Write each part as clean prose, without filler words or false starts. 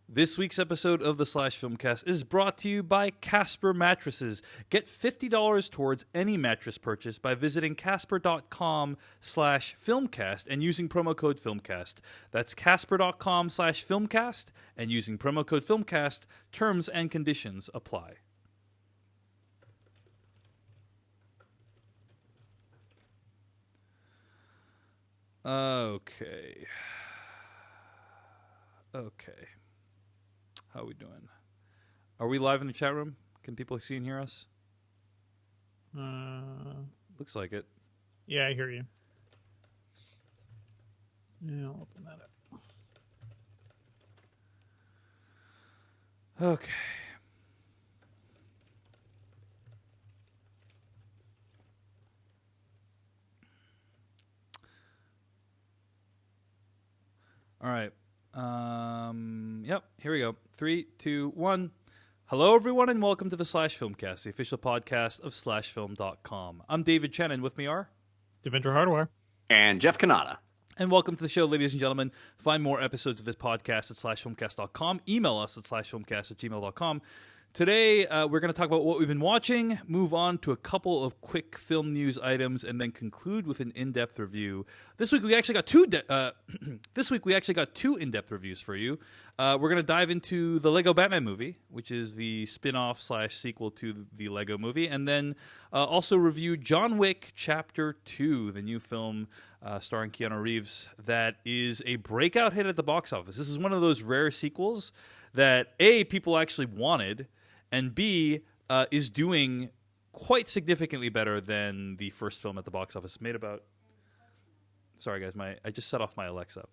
This week's episode of the Slash Filmcast is brought to you by Casper Mattresses. Get $50 towards any mattress purchase by visiting casper.com/filmcast and using promo code filmcast. That's casper.com/filmcast and using promo code filmcast. Terms and conditions apply. Okay. How are we doing? Are we live in the chat room? Can people see and hear us? Looks like it. Yeah, I hear you. Yeah, I'll open that up. Okay. All right. Yep, here we go. 3, 2, 1. Hello, everyone, and welcome to the Slash Filmcast, the official podcast of SlashFilm.com. I'm David Chen, and with me are... Devendra Hardware. And Jeff Kanata. And welcome to the show, ladies and gentlemen. Find more episodes of this podcast at SlashFilmcast.com. Email us at SlashFilmcast@gmail.com. Today, we're going to talk about what we've been watching, move on to a couple of quick film news items, and then conclude with an in-depth review. This week we actually got two in-depth reviews for you. We're going to dive into the Lego Batman movie, which is the spin-off / sequel to the Lego movie, and then also review John Wick Chapter 2, the new film starring Keanu Reeves that is a breakout hit at the box office. This is one of those rare sequels that A, people actually wanted, and B, is doing quite significantly better than the first film at the box office. Made about... Sorry, guys, I just set off my Alexa.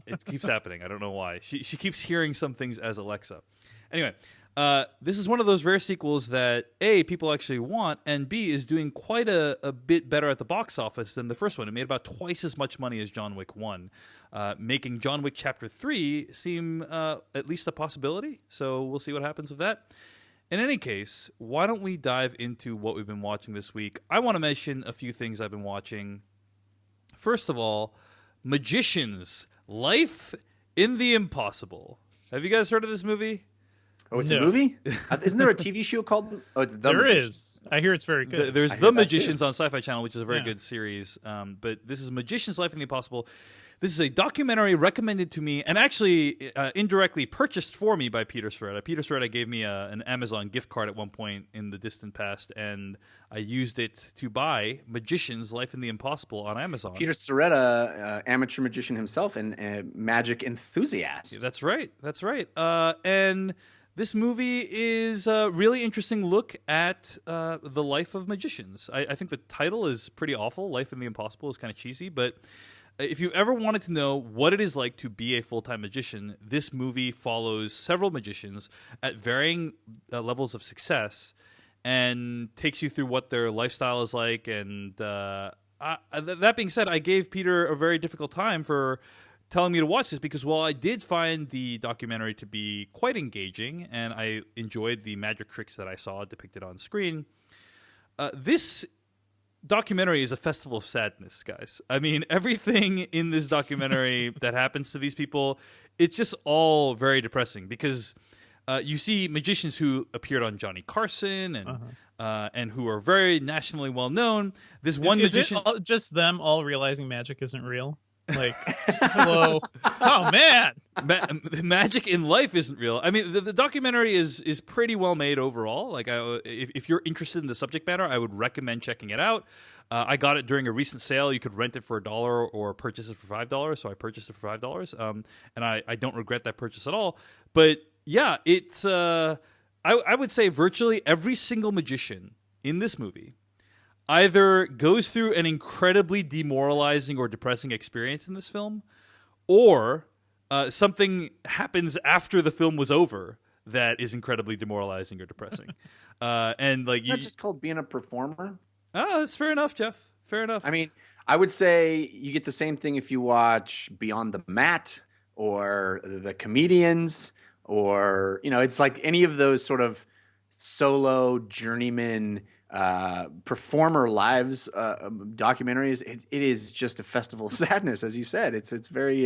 It keeps happening. I don't know why. She keeps hearing some things as Alexa. Anyway, this is one of those rare sequels that A, people actually want, and B, is doing quite a bit better at the box office than the first one. It made about twice as much money as John Wick 1, making John Wick Chapter 3 seem at least a possibility. So we'll see what happens with that. In any case, why don't we dive into what we've been watching this week? I want to mention a few things I've been watching. First of all, Magicians, Life in the Impossible. Have you guys heard of this movie? Oh, it's a movie? Isn't there a TV show called... Oh, it's The There Magicians. is. I hear it's very good. There's The Magicians on Sci-Fi Channel, which is a very good series. But this is Magicians, Life in the Impossible. This is a documentary recommended to me and actually indirectly purchased for me by Peter Soretta. Peter Soretta gave me an Amazon gift card at one point in the distant past, and I used it to buy Magicians, Life in the Impossible on Amazon. Peter Soretta, amateur magician himself and magic enthusiast. Yeah, that's right. That's right. And this movie is a really interesting look at the life of magicians. I think the title is pretty awful. Life in the Impossible is kind of cheesy, but... if you ever wanted to know what it is like to be a full-time magician, this movie follows several magicians at varying levels of success and takes you through what their lifestyle is like. And that being said, I gave Peter a very difficult time for telling me to watch this because while I did find the documentary to be quite engaging and I enjoyed the magic tricks that I saw depicted on screen, this documentary is a festival of sadness, guys. I mean, everything in this documentary that happens to these people, it's just all very depressing because you see magicians who appeared on Johnny Carson and who are very nationally well known. This one magician, just them all realizing magic isn't real. Like slow. Oh man, magic in life isn't real. I mean, the documentary is pretty well made overall. Like, if you're interested in the subject matter, I would recommend checking it out. I got it during a recent sale. You could rent it for $1 or purchase it for $5. So I purchased it for $5, and I don't regret that purchase at all. But yeah, it's I would say virtually every single magician in this movie either goes through an incredibly demoralizing or depressing experience in this film, or something happens after the film was over that is incredibly demoralizing or depressing. And like, Isn't that just called being a performer? Oh, that's fair enough, Jeff. Fair enough. I mean, I would say you get the same thing if you watch Beyond the Mat or The Comedians, or it's like any of those sort of solo journeyman performer lives documentaries. It is just a festival of sadness, as you said. It's very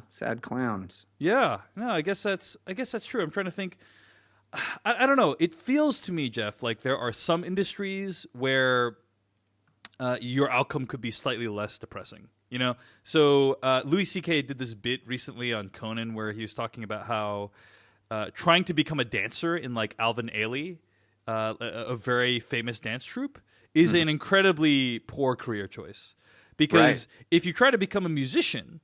sad clowns. Yeah, no, I guess that's true. I'm trying to think. I don't know. It feels to me, Jeff, like there are some industries where your outcome could be slightly less depressing. So Louis C.K. did this bit recently on Conan where he was talking about how trying to become a dancer in like Alvin Ailey, a very famous dance troupe, is an incredibly poor career choice because if you try to become a musician.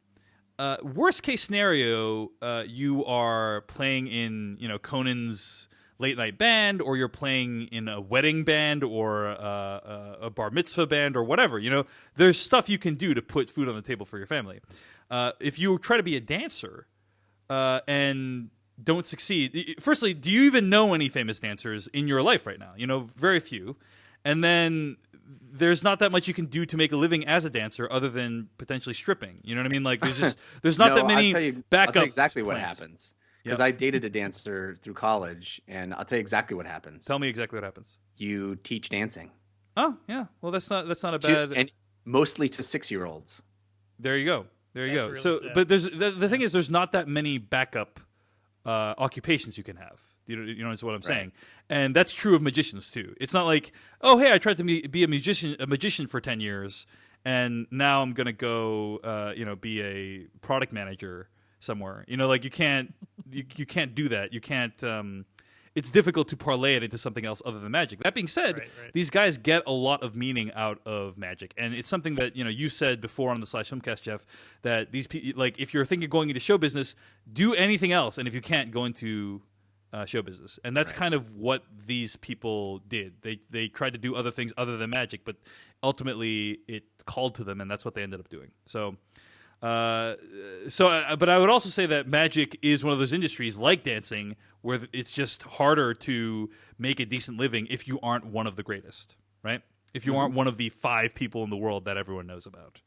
Worst case scenario, you are playing in Conan's late night band, or you're playing in a wedding band, or a bar mitzvah band, or whatever. There's stuff you can do to put food on the table for your family. If you try to be a dancer and don't succeed, firstly, do you even know any famous dancers in your life right now? Very few, and then. There's not that much you can do to make a living as a dancer other than potentially stripping. You know what I mean? Like there's not that many backup I'll tell you exactly plans. what happens. Because I dated a dancer through college, and I'll tell you exactly what happens. Tell me exactly what happens. You teach dancing. Oh, yeah. Well, that's not a bad... And mostly to 6-year-olds. There you go. There you go. Really So, sad. but the thing is, there's not that many backup occupations you can have. You know what I'm saying? And that's true of magicians too. It's not like, oh, hey, I tried to be a magician for 10 years, and now I'm gonna go, be a product manager somewhere. Like you can't do that. You can't. It's difficult to parlay it into something else other than magic. That being said, these guys get a lot of meaning out of magic, and it's something that you said before on the /Filmcast, Jeff, that these people, like, if you're thinking of going into show business, do anything else, and if you can't, go into show business. And that's kind of what these people did. They tried to do other things other than magic, but ultimately it called to them, and that's what they ended up doing. So, but I would also say that magic is one of those industries like dancing where it's just harder to make a decent living if you aren't one of the greatest, right? If you aren't one of the 5 people in the world that everyone knows about.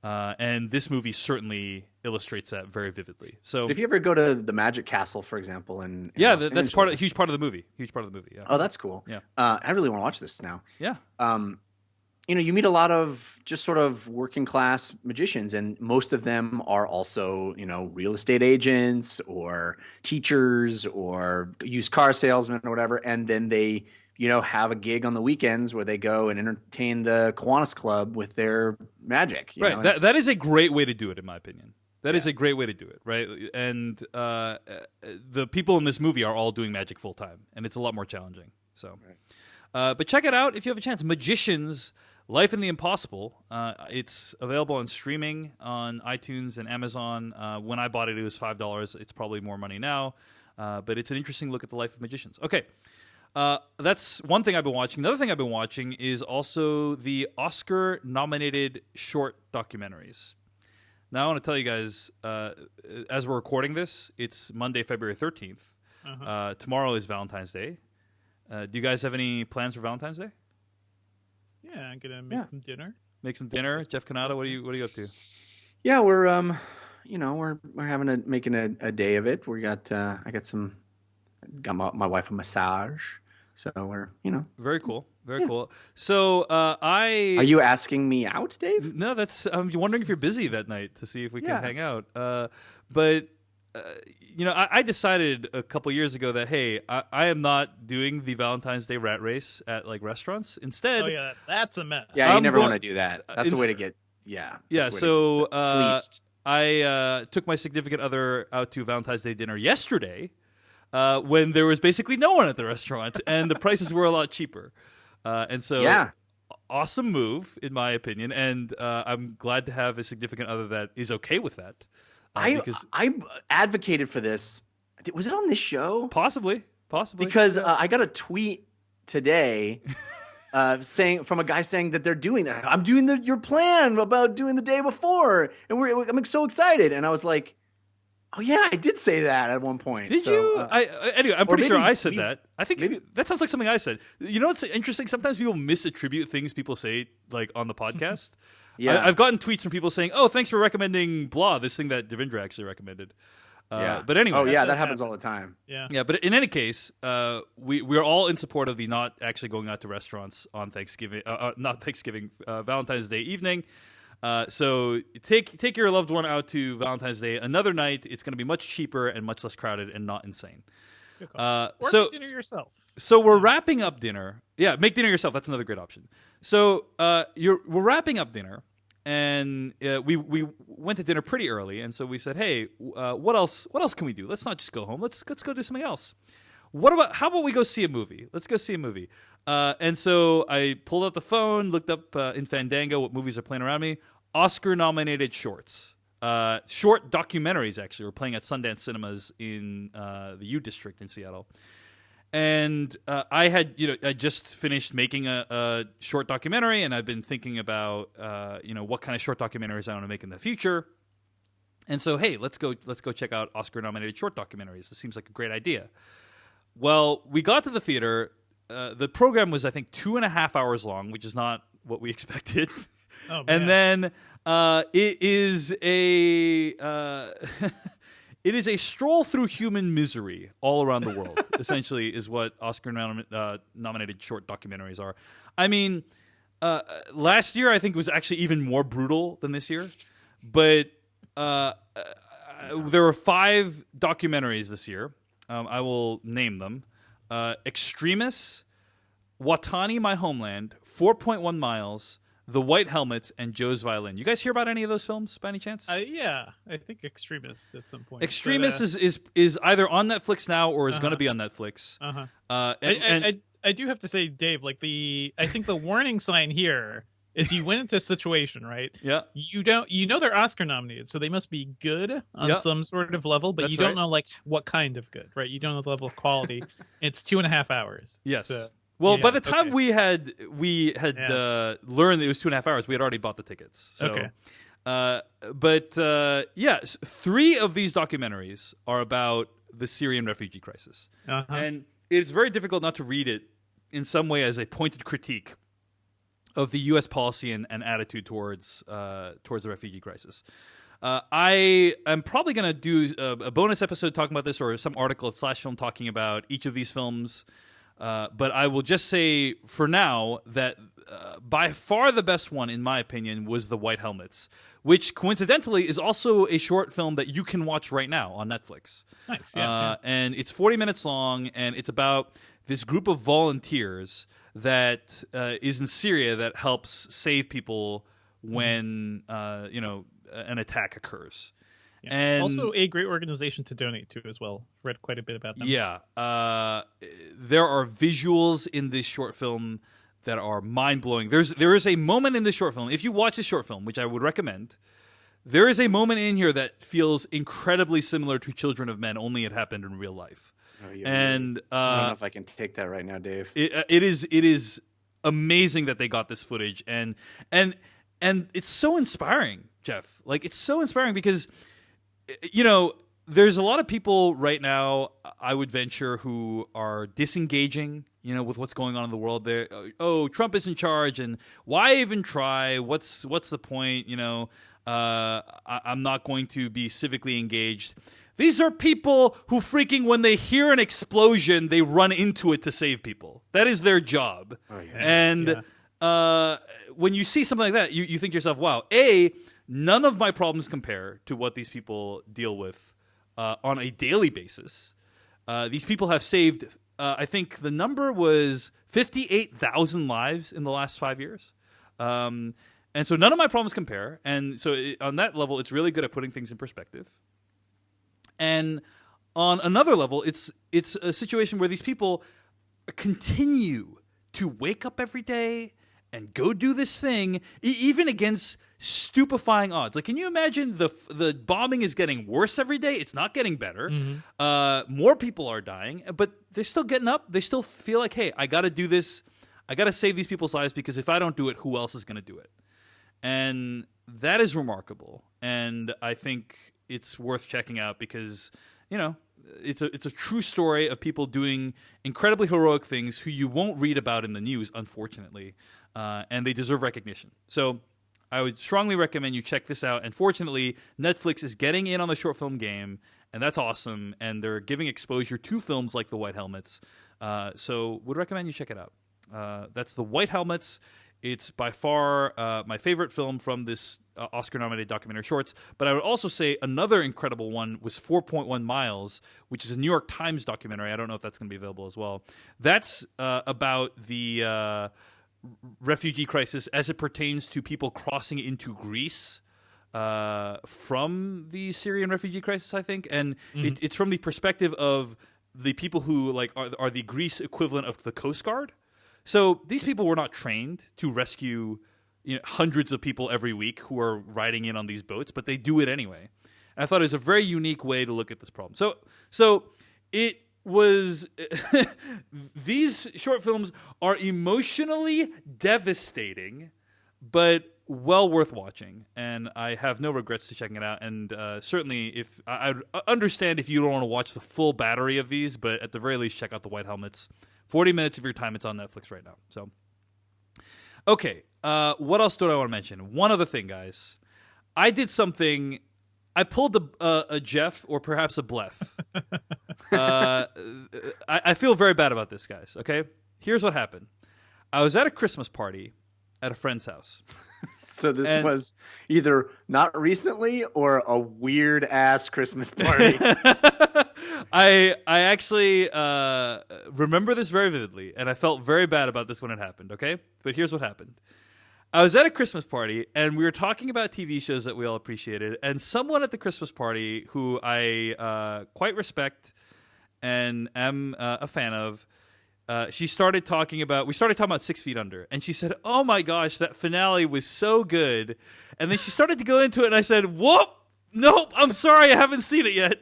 And this movie certainly illustrates that very vividly. So, if you ever go to the Magic Castle, for example, in that's Angeles, huge part of the movie. Huge part of the movie. Yeah. Oh, that's cool. Yeah. I really want to watch this now. Yeah. You meet a lot of just sort of working class magicians, and most of them are also, real estate agents or teachers or used car salesmen or whatever. And then they, have a gig on the weekends where they go and entertain the Kiwanis Club with their magic. Right. That is a great way to do it, in my opinion. That is a great way to do it, right? And the people in this movie are all doing magic full time, and it's a lot more challenging. So, but check it out if you have a chance. Magicians, Life in the Impossible. It's available on streaming on iTunes and Amazon. When I bought it, it was $5. It's probably more money now, but it's an interesting look at the life of magicians. Okay. That's one thing I've been watching. Another thing I've been watching is also the Oscar-nominated short documentaries. Now, I want to tell you guys, as we're recording this, it's Monday, February 13th. Tomorrow is Valentine's Day. Do you guys have any plans for Valentine's Day? Yeah, I'm gonna make some dinner. Make some dinner. Jeff Canada, what are you up to? Yeah, we're we're making a day of it. I got my wife a massage. So we're, Very cool. Very cool. So Are you asking me out, Dave? No, I'm wondering if you're busy that night to see if we can hang out. But I decided a couple years ago that, hey, I am not doing the Valentine's Day rat race at like restaurants. Instead, that's a mess. Yeah, you never want to do that. That's a way to get So fleeced. I took my significant other out to Valentine's Day dinner yesterday. When there was basically no one at the restaurant and the prices were a lot cheaper. And so, awesome move, in my opinion. And I'm glad to have a significant other that is okay with that. I advocated for this. Was it on this show? Possibly. Because I got a tweet today from a guy saying that they're doing that. I'm doing your plan about doing the day before. And I'm so excited. And I was like, oh yeah, I did say that at one point. Did you? Anyway, I'm pretty sure I said that. I think maybe that sounds like something I said. You know what's interesting? Sometimes people misattribute things people say, like on the podcast. I've gotten tweets from people saying, "Oh, thanks for recommending blah, this thing that Devindra actually recommended." But anyway, that happens all the time. Yeah. But in any case, we're all in support of the not actually going out to restaurants on Thanksgiving, not Thanksgiving, Valentine's Day evening. So take your loved one out to Valentine's Day. Another night, it's going to be much cheaper and much less crowded and not insane. Or so make dinner yourself. So we're wrapping up dinner. Yeah, make dinner yourself. That's another great option. So we're wrapping up dinner, and we went to dinner pretty early, and so we said, hey, what else can we do? Let's not just go home. Let's go do something else. How about we go see a movie? Let's go see a movie. And so I pulled out the phone, looked up in Fandango what movies are playing around me. Oscar-nominated shorts. Short documentaries, actually, were playing at Sundance Cinemas in the U District in Seattle. And I just finished making a short documentary, and I've been thinking about, what kind of short documentaries I want to make in the future. And so, hey, let's go check out Oscar-nominated short documentaries. This seems like a great idea. Well, we got to the theater. The program was, I think, 2.5 hours long, which is not what we expected. Oh, man. And then it is a it is a stroll through human misery all around the world. Essentially, is what Oscar-nominated short documentaries are. I mean, last year I think was actually even more brutal than this year, but there were 5 documentaries this year. I will name them: Extremis, Watani, My Homeland, 4.1 Miles, The White Helmets, and Joe's Violin. You guys hear about any of those films by any chance? Yeah, I think Extremis at some point. Extremis is either on Netflix now or is going to be on Netflix. I do have to say, Dave, I think the warning sign here is you went into a situation, right? Yeah. You know they're Oscar nominated, so they must be good on some sort of level, but That's you don't right. know what kind of good, right? You don't know the level of quality. It's 2.5 hours. Yes. So, well, yeah, by the time okay. we had learned that it was 2.5 hours, we had already bought the tickets. So, Okay. Yes, 3 of these documentaries are about the Syrian refugee crisis, and it's very difficult not to read it in some way as a pointed critique of the U.S. policy and attitude towards the refugee crisis. I am probably going to do a bonus episode talking about this, or some article / film talking about each of these films. But I will just say for now that by far the best one, in my opinion, was The White Helmets, which coincidentally is also a short film that you can watch right now on Netflix. Nice. Yeah. And it's 40 minutes long, and it's about this group of volunteers that is in Syria that helps save people when an attack occurs. Yeah. And also a great organization to donate to as well. Read quite a bit about them. Yeah. There are visuals in this short film that are mind-blowing. There is a moment in this short film, if you watch this short film, which I would recommend, there is a moment in here that feels incredibly similar to Children of Men, only it happened in real life. Oh, yeah, and I don't know if I can take that right now, Dave. It is amazing that they got this footage, and it's so inspiring, Jeff. Like, it's so inspiring because, there's a lot of people right now, I would venture, who are disengaging, with what's going on in the world. There, Trump is in charge, and why even try? What's the point? I'm not going to be civically engaged. These are people who freaking, when they hear an explosion, they run into it to save people. That is their job. Oh, yeah. And when you see something like that, you think to yourself, wow, none of my problems compare to what these people deal with on a daily basis. These people have saved, I think the number was 58,000 lives in the last 5 years. And so none of my problems compare. And so on that level, it's really good at putting things in perspective. And on another level, it's a situation where these people continue to wake up every day and go do this thing, even against stupefying odds. Like, can you imagine the bombing is getting worse every day? It's not getting better. Mm-hmm. More people are dying, but they're still getting up. They still feel like, hey, I got to do this. I got to save these people's lives, because if I don't do it, who else is going to do it? And that is remarkable. And I think it's worth checking out because, it's a true story of people doing incredibly heroic things who you won't read about in the news, unfortunately, and they deserve recognition. So I would strongly recommend you check this out. And fortunately, Netflix is getting in on the short film game, and that's awesome. And they're giving exposure to films like The White Helmets. So would recommend you check it out. That's The White Helmets. It's by far my favorite film from this Oscar-nominated documentary shorts. But I would also say another incredible one was 4.1 Miles, which is a New York Times documentary. I don't know if that's going to be available as well. That's about the refugee crisis as it pertains to people crossing into Greece from the Syrian refugee crisis, I think. And it's from the perspective of the people who like are the Greece equivalent of the Coast Guard. So these people were not trained to rescue hundreds of people every week who are riding in on these boats, but they do it anyway. And I thought it was a very unique way to look at this problem. So it was these short films are emotionally devastating, but well worth watching, and I have no regrets to checking it out. And certainly, if I understand if you don't want to watch the full battery of these, but at the very least, check out the White Helmets. 40 minutes of your time. It's on Netflix right now. So, okay. What else do I want to mention? One other thing, guys. I did something. I pulled a Jeff or perhaps a Blef. I feel very bad about this, guys. Okay. Here's what happened. I was at a Christmas party at a friend's house. So this was either not recently or a weird ass Christmas party. I actually remember this very vividly, and I felt very bad about this when it happened, okay? But here's what happened. I was at a Christmas party, and we were talking about TV shows that we all appreciated, and someone at the Christmas party who I quite respect and am a fan of, we started talking about 6 Feet Under, and she said, "Oh my gosh, that finale was so good." And then she started to go into it, and I said, "Whoop, nope, I'm sorry, I haven't seen it yet."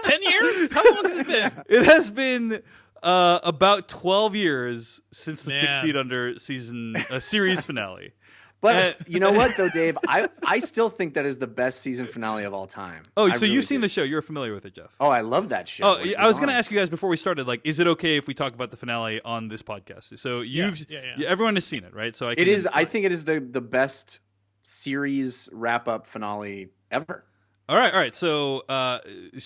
10 years? How long has it been? It has been about 12 years since the 6 Feet Under series finale. But you know what, though, Dave? I still think that is the best season finale of all time. Oh, so you've seen the show. You're familiar with it, Jeff. Oh, I love that show. Oh, I was going to ask you guys before we started, like, is it okay if we talk about the finale on this podcast? So everyone has seen it, right? So it is. I think it is the best series wrap-up finale ever. All right. So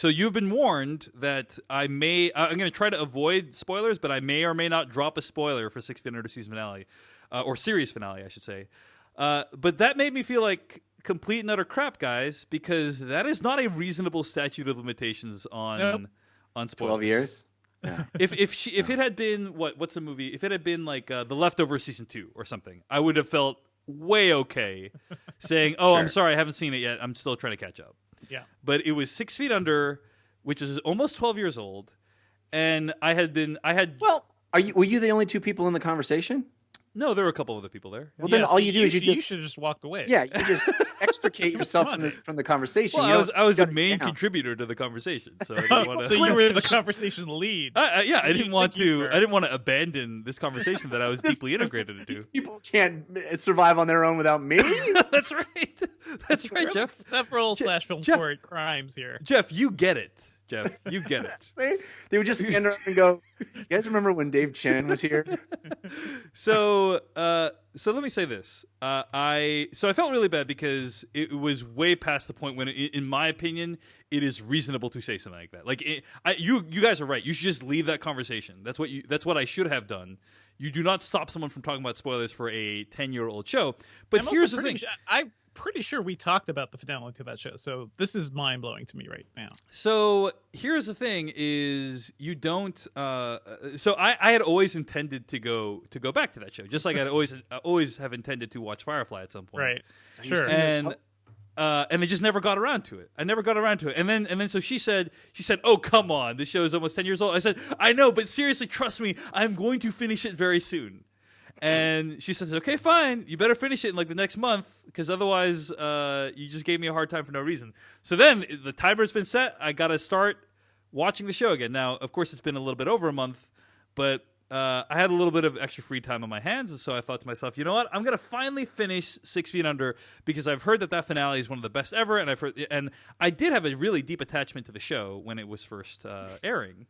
you've been warned that I'm going to try to avoid spoilers, but I may or may not drop a spoiler for 6 Feet Under season finale, or series finale, I should say. But that made me feel like complete and utter crap, guys, because that is not a reasonable statute of limitations on spoilers. 12 years. Yeah. If it had been what's a movie? If it had been like The Leftovers season 2 or something, I would have felt way okay saying, "Oh, Sure. I'm sorry, I haven't seen it yet. I'm still trying to catch up." Yeah. But it was 6 Feet Under, which is almost 12 years old, and I had. Well, were you the only two people in the conversation? No, there were a couple other people there. Well, then all you do is you should have just walked away. Yeah, you just extricate yourself from the conversation. Well, I was a main contributor to the conversation, so I didn't want to. So you were the conversation lead. I didn't want to abandon this conversation that I was deeply integrated into. These people can't survive on their own without me. That's right. That's right, Jeff. Several /film court crimes here. Jeff, you get it. Jeff, you get it. They would just stand around and go, "You guys remember when Dave Chen was here?" So let me say this. I felt really bad because it was way past the point when, in my opinion, it is reasonable to say something like that. Like, you guys are right. You should just leave that conversation. That's what I should have done. You do not stop someone from talking about spoilers for a 10-year-old show. But here's the thing. I'm pretty sure we talked about the finale to that show, so this is mind-blowing to me right now. So here's the thing: is you don't. So I had always intended to go back to that show, just like I'd always have intended to watch Firefly at some point. Right. So Sure. And I just never got around to it. I never got around to it. And then so she said, "Oh, come on, this show is almost 10 years old." I said, "I know, but seriously, trust me, I'm going to finish it very soon." And she says, "Okay, fine. You better finish it in like the next month, because otherwise you just gave me a hard time for no reason." So then the timer's been set. I got to start watching the show again. Now, of course, it's been a little bit over a month, but I had a little bit of extra free time on my hands, and so I thought to myself, you know what? I'm going to finally finish 6 Feet Under, because I've heard that finale is one of the best ever, and I did have a really deep attachment to the show when it was first airing.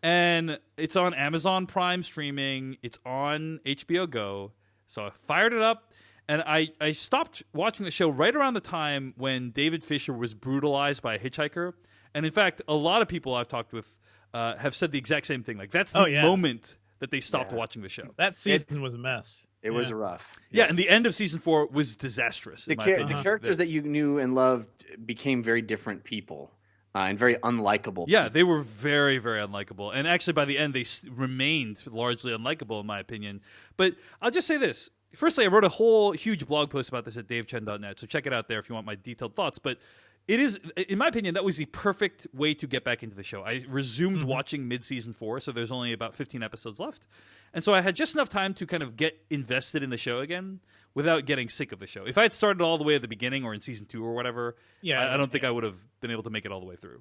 And it's on Amazon Prime streaming. It's on HBO Go. So I fired it up, and I stopped watching the show right around the time when David Fisher was brutalized by a hitchhiker. And in fact, a lot of people I've talked with have said the exact same thing. Like, that's the moment that they stopped Yeah. watching the show. That season was a mess. It was rough. Yeah, and the end of season 4 was disastrous. The in my opinion. the characters that you knew and loved became very different people and very unlikable. Yeah, they were very, very unlikable. And actually, by the end, they remained largely unlikable, in my opinion. But I'll just say this. Firstly, I wrote a whole huge blog post about this at davechen.net, so check it out there if you want my detailed thoughts. But it is, in my opinion, that was the perfect way to get back into the show. I resumed watching mid-season 4, so there's only about 15 episodes left. And so I had just enough time to kind of get invested in the show again without getting sick of the show. If I had started all the way at the beginning or in season 2 or whatever, I don't think I would have been able to make it all the way through.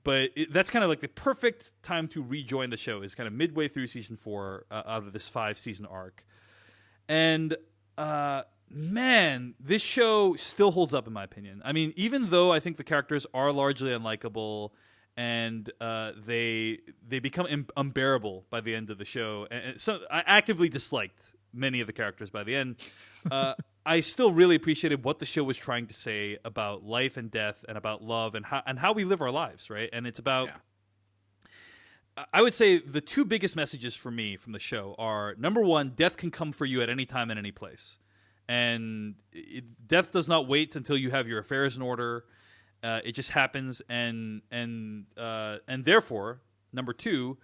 But that's kind of like the perfect time to rejoin the show, is kind of midway through season 4 out of this 5-season arc. And man, this show still holds up in my opinion. I mean, even though I think the characters are largely unlikable and they become unbearable by the end of the show, and so I actively disliked many of the characters by the end. I still really appreciated what the show was trying to say about life and death, and about love, and how we live our lives, right? And it's about. Yeah. I would say the two biggest messages for me from the show are, number one, death can come for you at any time and any place. And death does not wait until you have your affairs in order. It just happens. And therefore, number two,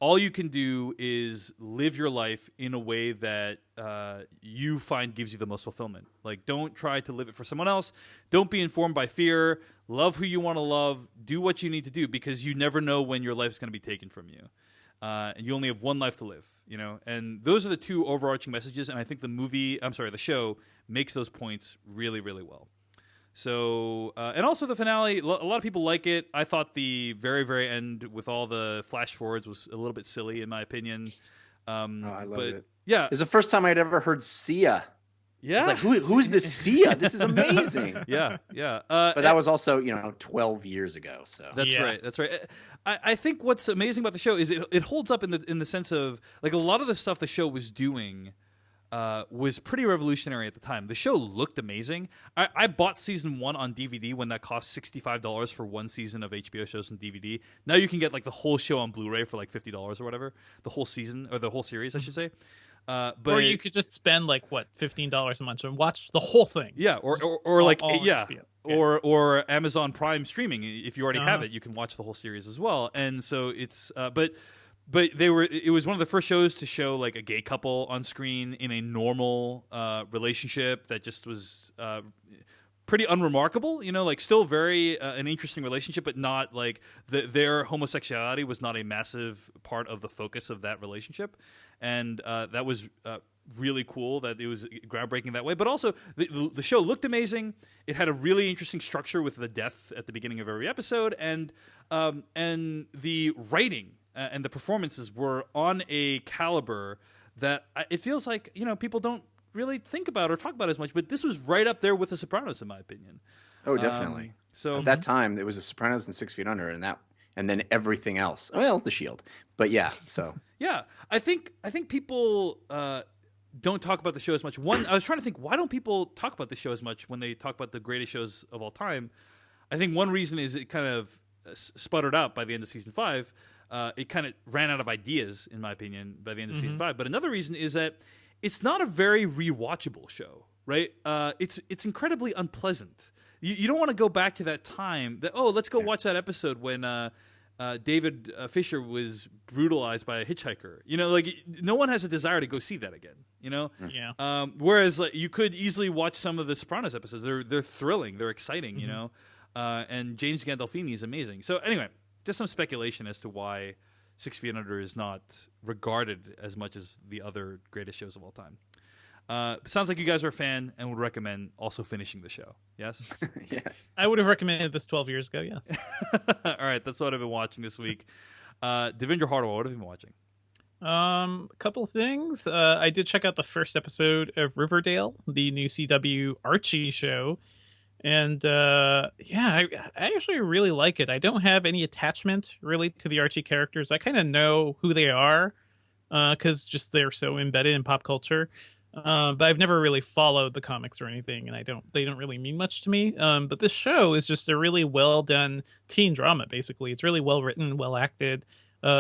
all you can do is live your life in a way that you find gives you the most fulfillment. Like, don't try to live it for someone else. Don't be informed by fear. Love who you want to love. Do what you need to do, because you never know when your life is going to be taken from you. And you only have one life to live, you know? And those are the two overarching messages, and I think the show makes those points really, really well. So, and also the finale, a lot of people like it. I thought the very, very end with all the flash forwards was a little bit silly, in my opinion. I love it. Yeah. It's the first time I'd ever heard Sia. Yeah. It's like, who's this Sia? This is amazing. Yeah, yeah. But that was also, 12 years ago. So That's right. That's right. I think what's amazing about the show is it holds up in the sense of, like, a lot of the stuff the show was doing was pretty revolutionary at the time. The show looked amazing. I bought season 1 on DVD when that cost $65 for one season of HBO shows on DVD. Now you can get like the whole show on Blu-ray for like $50 or whatever. The whole season, or the whole series, I should say. But or you could just spend like $15 a month and watch the whole thing. Yeah, or HBO. Or Amazon Prime streaming. If you already have it, you can watch the whole series as well. And so it's but it was one of the first shows to show like a gay couple on screen in a normal relationship that just was pretty unremarkable, like still very an interesting relationship, but not like their homosexuality was not a massive part of the focus of that relationship. And that was really cool that it was groundbreaking that way. But also the show looked amazing. It had a really interesting structure with the death at the beginning of every episode, and the writing and the performances were on a caliber that it feels like people don't really think about or talk about as much. But this was right up there with The Sopranos, in my opinion. Oh, definitely. So at that time, it was The Sopranos and 6 Feet Under, and then everything else. Well, The Shield, but yeah. So yeah, I think people don't talk about the show as much. One, I was trying to think, why don't people talk about the show as much when they talk about the greatest shows of all time? I think one reason is it kind of sputtered out by the end of season 5. It kind of ran out of ideas, in my opinion, by the end of season 5. But another reason is that it's not a very rewatchable show, right? It's incredibly unpleasant. You don't want to go back to that time let's go watch that episode when David Fisher was brutalized by a hitchhiker. Like, no one has a desire to go see that again, Yeah. Whereas like, you could easily watch some of the Sopranos episodes. They're thrilling. They're exciting, and James Gandolfini is amazing. So anyway, just some speculation as to why 6 Feet Under is not regarded as much as the other greatest shows of all time. Sounds like you guys are a fan and would recommend also finishing the show. Yes? Yes. I would have recommended this 12 years ago, yes. All right, that's what I've been watching this week. Devendra Hardawar, what have you been watching? A couple things. I did check out the first episode of Riverdale, the new CW Archie show. And I actually really like it. I don't have any attachment really to the Archie characters. I kind of know who they are because just they're so embedded in pop culture. But I've never really followed the comics or anything, and they don't really mean much to me. But this show is just a really well done teen drama. Basically, it's really well written, well acted.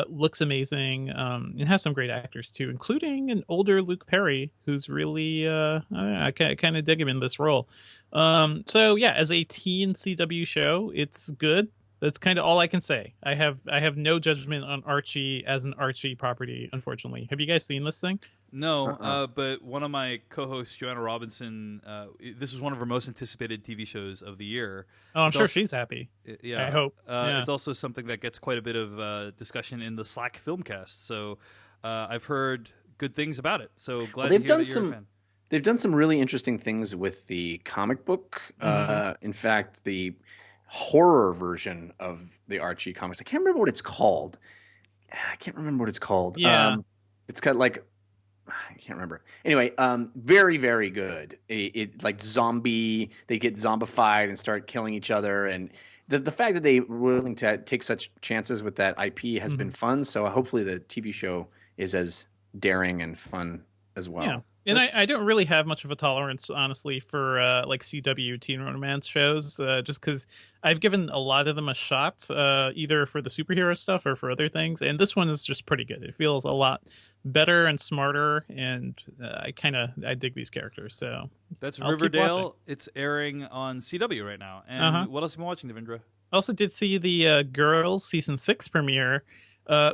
Looks amazing. It has some great actors too, including an older Luke Perry, who's really I kind of dig him in this role. So yeah, as a teen CW show, it's good. That's kind of all I can say. I have no judgment on Archie as an Archie property. Unfortunately, have you guys seen this thing? No, Uh-uh. but one of my co-hosts, Joanna Robinson, this was one of her most anticipated TV shows of the year. Oh, I'm It's sure also, she's happy. yeah, I hope. Yeah. it's also something that gets quite a bit of discussion in the Slack Filmcast. So I've heard good things about it. So glad to They've hear done that you're a some fan. they've done some really interesting things with the comic book. Mhm. In fact, the horror version of the Archie comics. I can't remember what it's called. I can't remember what it's called. Yeah. It's got like I can't remember. Anyway, very, very good. It like zombie. They get zombified and start killing each other, and the fact that they were willing to take such chances with that IP has been Mhm. fun. So hopefully the TV show is as daring and fun as Yeah. well. And I, That's I don't really have much of a tolerance, honestly, for like CW teen romance shows, just because I've given a lot of them a shot, either for the superhero stuff or for other things. And this one is just pretty good. It feels a lot better and smarter, and I dig these characters. So that's I'll keep watching. Riverdale. It's airing on CW right now. And Uh-huh. what else have you been watching, Devindra? Also, did see the Girls season 6 premiere,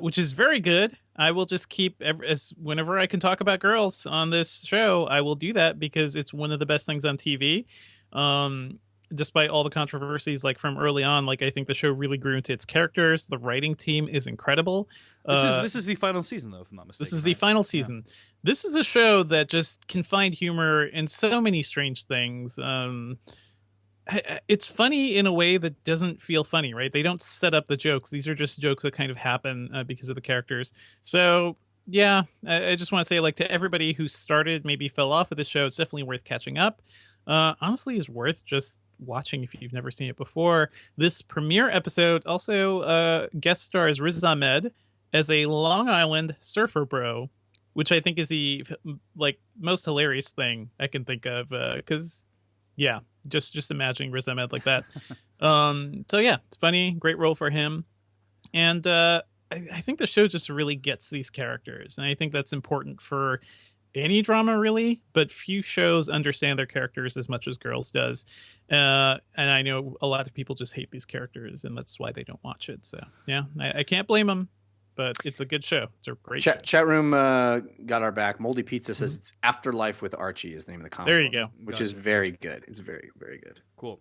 which is very good. I will just keep as whenever I can talk about girls on this show, I will do that because it's one of the best things on TV. Um, Despite all the controversies, like from early on, like I think the show really grew into its characters. The writing team is incredible. This is the final season, though, if I'm not mistaken. This is the right? final Yeah. season. This is a show that just can find humor in so many strange things. It's funny in a way that doesn't feel funny, right? They don't set up the jokes. These are just jokes that kind of happen because of the characters. So yeah, I just want to say, like, to everybody who started, maybe fell off of this show, it's definitely worth catching up. Honestly, is worth just watching if you've never seen it before. This premiere episode also guest stars Riz Ahmed as a Long Island surfer bro, which I think is the like most hilarious thing I can think of. Because yeah, just imagining Riz Ahmed like that. So yeah, it's funny, great role for him, and I think the show just really gets these characters, and I think that's important for any drama really, but few shows understand their characters as much as Girls does. And I know a lot of people just hate these characters, and that's why they don't watch it. So yeah, I can't blame them, but it's a good show. It's a great show. Chat room got our back. Moldy Pizza says it's Afterlife with Archie is the name of the comic. There you book, go. which Got is it. very good. It's very, very good. Cool.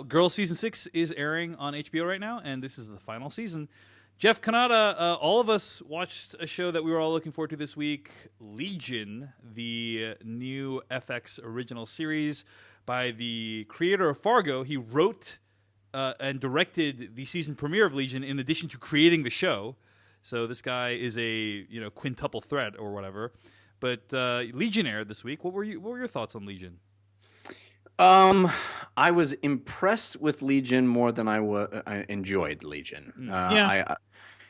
Girls season 6 is airing on HBO right now, and this is the final season. Jeff Kanata, all of us watched a show that we were all looking forward to this week, Legion, the new FX original series by the creator of Fargo. He wrote and directed the season premiere of Legion in addition to creating the show. So this guy is a quintuple threat or whatever. But Legion aired this week. What were your thoughts on Legion? I was impressed with Legion more than I enjoyed Legion. Yeah.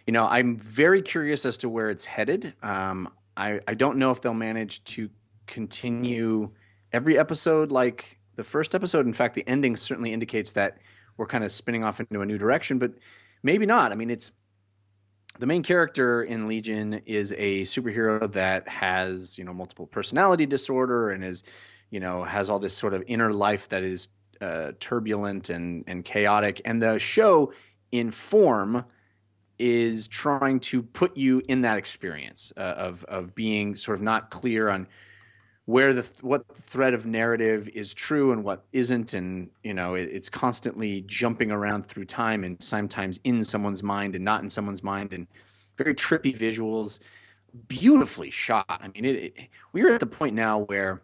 I'm very curious as to where it's headed. I don't know if they'll manage to continue every episode like the first episode. In fact, the ending certainly indicates that we're kind of spinning off into a new direction, but maybe not. I mean, it's the main character in Legion is a superhero that has, multiple personality disorder and is, has all this sort of inner life that is turbulent and chaotic. And the show in form is trying to put you in that experience of being sort of not clear on where what thread of narrative is true and what isn't, and it's constantly jumping around through time and sometimes in someone's mind and not in someone's mind, and very trippy visuals, beautifully shot. I mean, we're at the point now where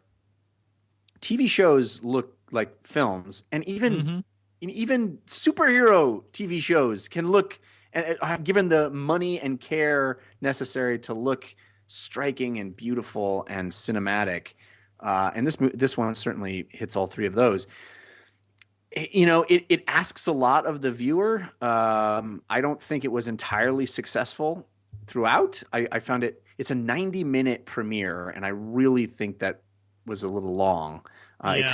TV shows look like films, and even superhero TV shows can look, and given the money and care necessary to look striking and beautiful and cinematic, and this one certainly hits all three of those. It asks a lot of the viewer. I don't think it was entirely successful throughout. I found it's a 90-minute premiere, and I really think that was a little long. It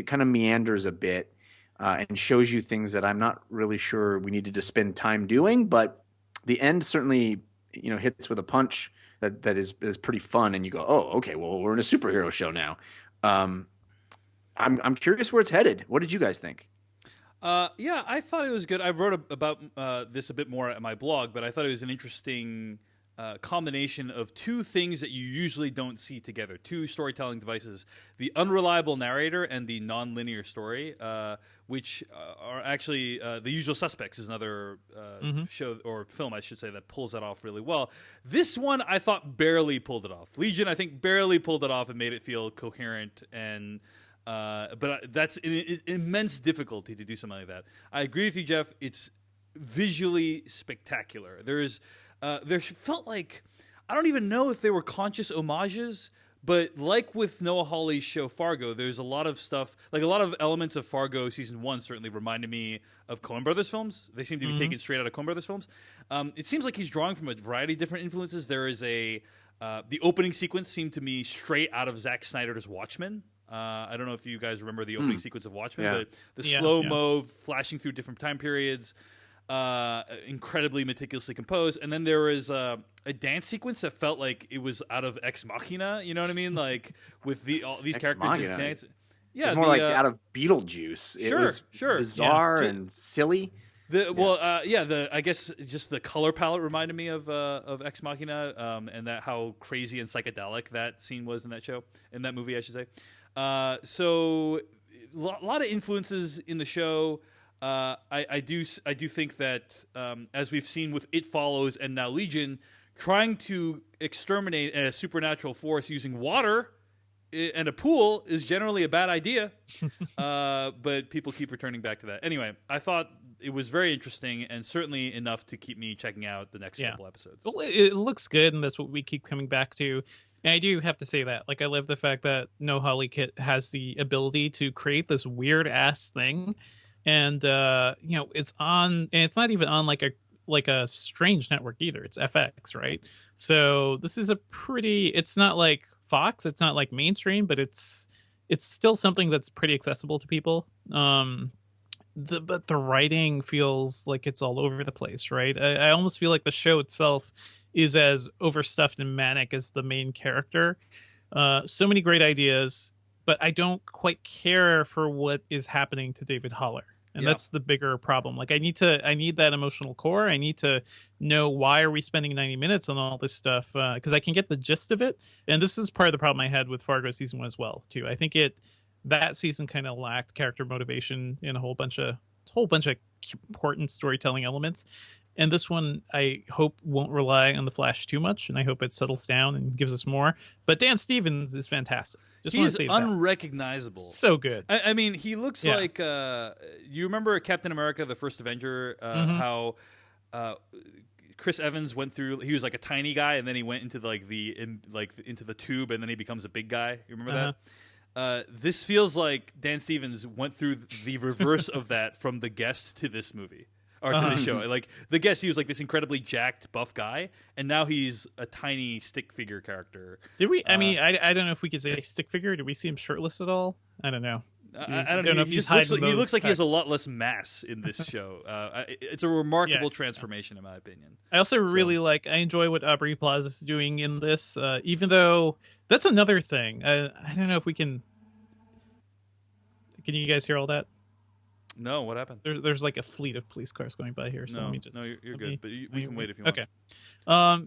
kind of meanders a bit and shows you things that I'm not really sure we needed to spend time doing, but the end certainly, hits with a punch that is pretty fun, and you go, oh, okay, well, we're in a superhero show now. Um, I'm curious where it's headed. What did you guys think? Yeah, I thought it was good. I wrote about this a bit more at my blog, but I thought it was an interesting combination of two things that you usually don't see together, two storytelling devices: the unreliable narrator and the non-linear story, which are actually The Usual Suspects is another show or film, I should say, that pulls that off really well. This one, I thought, barely pulled it off. Legion, I think, barely pulled it off and made it feel coherent and. But that's an immense difficulty to do something like that. I agree with you, Jeff. It's visually spectacular. There felt like, I don't even know if they were conscious homages, but like with Noah Hawley's show Fargo, there's a lot of stuff, like a lot of elements of Fargo season 1 certainly reminded me of Coen Brothers films. They seem to be taken straight out of Coen Brothers films. It seems like he's drawing from a variety of different influences. There is the opening sequence seemed to me straight out of Zack Snyder's Watchmen. I don't know if you guys remember the opening sequence of Watchmen, but the slow-mo flashing through different time periods, incredibly meticulously composed. And then there was a dance sequence that felt like it was out of Ex Machina, you know what I mean? Like with all these characters just dancing. Yeah, it's more like out of Beetlejuice. It was bizarre and silly. I guess just the color palette reminded me of Ex Machina, and that how crazy and psychedelic that scene was in that movie, I should say. So a lot of influences in the show. I do think that as we've seen with It Follows and now Legion, trying to exterminate a supernatural force using water and a pool is generally a bad idea. But people keep returning back to that. Anyway, I thought it was very interesting and certainly enough to keep me checking out the next couple episodes. Well, it looks good, and that's what we keep coming back to. And I do have to say that, like, I love the fact that No Holly Kit has the ability to create this weird ass thing, and it's on, and it's not even on like a strange network either. It's FX, right? So this is it's not like Fox, it's not like mainstream, but it's still something that's pretty accessible to people. But the writing feels like it's all over the place, right? I almost feel like the show itself is as overstuffed and manic as the main character. So many great ideas, but I don't quite care for what is happening to David Haller. And that's the bigger problem. Like I need that emotional core. I need to know, why are we spending 90 minutes on all this stuff? Because I can get the gist of it. And this is part of the problem I had with Fargo season 1 as well, too. I think that season kind of lacked character motivation in a whole bunch of important storytelling elements. And this one, I hope, won't rely on the Flash too much, and I hope it settles down and gives us more. But Dan Stevens is fantastic. He's unrecognizable. So good. I mean, he looks like you remember Captain America: The First Avenger? How Chris Evans went through. He was like a tiny guy, and then he went into into the tube, and then he becomes a big guy. You remember that? This feels like Dan Stevens went through the reverse of that from The Guest to this movie. Or to the show. Like The Guest, he was like this incredibly jacked, buff guy, and now he's a tiny stick figure character. Did we? I mean, I don't know if we could say stick figure. Did we see him shirtless at all? I don't know. I don't know if he looks like he has a lot less mass in this show. It's a remarkable transformation, in my opinion. I also really I enjoy what Aubrey Plaza is doing in this, even though that's another thing. I don't know if we can. Can you guys hear all that? No, what happened? There's like a fleet of police cars going by here. So let me just. No, you're good. But we can wait if you want. Okay.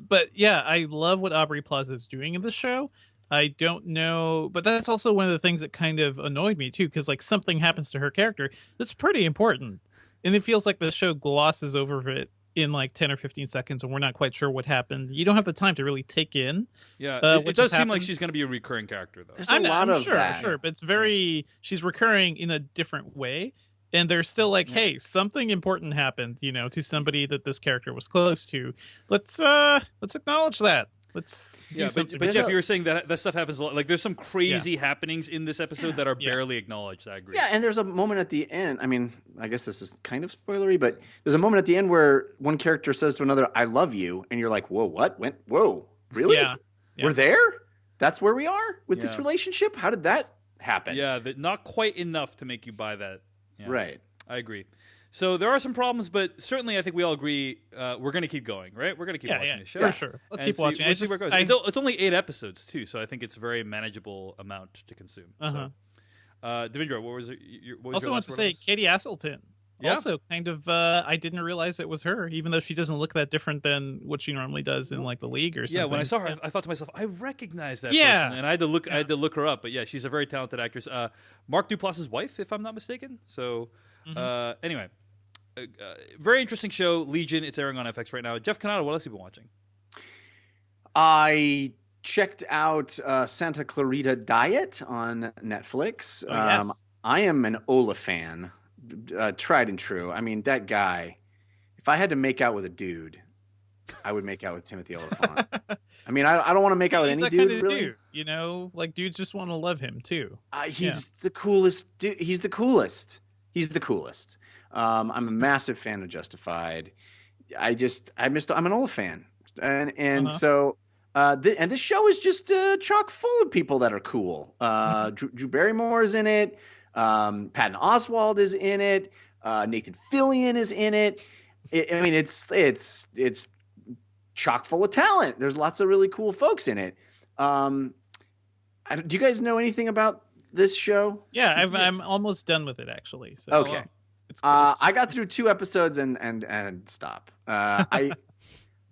But yeah, I love what Aubrey Plaza is doing in this show. I don't know, but that's also one of the things that kind of annoyed me too, because like something happens to her character that's pretty important, and it feels like the show glosses over it in like 10 or 15 seconds, and we're not quite sure what happened. You don't have the time to really take in. Yeah, it does seem like she's going to be a recurring character, though. There's a lot of that. Sure, but it's she's recurring in a different way. And they're still like, hey, something important happened, to somebody that this character was close to. Let's acknowledge that. Let's do something. But Jeff, you were saying that stuff happens a lot. Like, there's some crazy happenings in this episode that are barely acknowledged. I agree. Yeah, and there's a moment at the end. I mean, I guess this is kind of spoilery, but there's a moment at the end where one character says to another, "I love you," and you're like, "Whoa, what? Whoa, really? Yeah. We're there? That's where we are with this relationship? How did that happen?" Yeah, not quite enough to make you buy that. Yeah, right. I agree. So there are some problems, but certainly I think we all agree we're going to keep going, right? We're going to keep watching the show. For sure. I'll keep watching. We'll see where it goes. It's only 8 episodes, too, so I think it's a very manageable amount to consume. So, Devindra, what was it? What was also want to say Katie Aselton. Yeah. Also, kind of, I didn't realize it was her, even though she doesn't look that different than what she normally does in like the league or something. Yeah, when I saw her, I thought to myself, I recognize that Yeah. person, and I had to look. I had to look her up. But yeah, she's a very talented actress. Mark Duplass's wife, if I'm not mistaken. So anyway, very interesting show. Legion. It's airing on FX right now. Jeff Canada, what else have you been watching? I checked out Santa Clarita Diet on Netflix. Oh, yes. I am an Ola fan. Tried and true. I mean, that guy, if I had to make out with a dude, I would make out with Timothy Olyphant. I mean, I don't want to make out with any that dude, kind of really. dude, you know, like dudes just want to love him too. He's the coolest dude. He's the coolest. He's the coolest. I'm a massive fan of Justified. I'm an Ola fan. And so and this show is just chock full of people that are cool. Drew Barrymore is in it. Patton Oswalt is in it. Nathan Fillion is in it. I mean, it's chock full of talent. There's lots of really cool folks in it. Do you guys know anything about this show? Yeah, I'm almost done with it actually. So, okay. It's cool. I got through 2 episodes and stop. I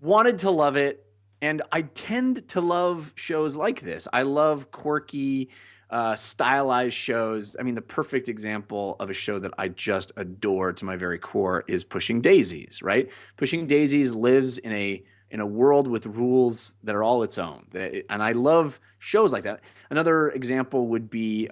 wanted to love it, and I tend to love shows like this. I love quirky, stylized shows. I mean, the perfect example of a show that I just adore to my very core is Pushing Daisies, right? Pushing Daisies lives in a world with rules that are all its own. And I love shows like that. Another example would be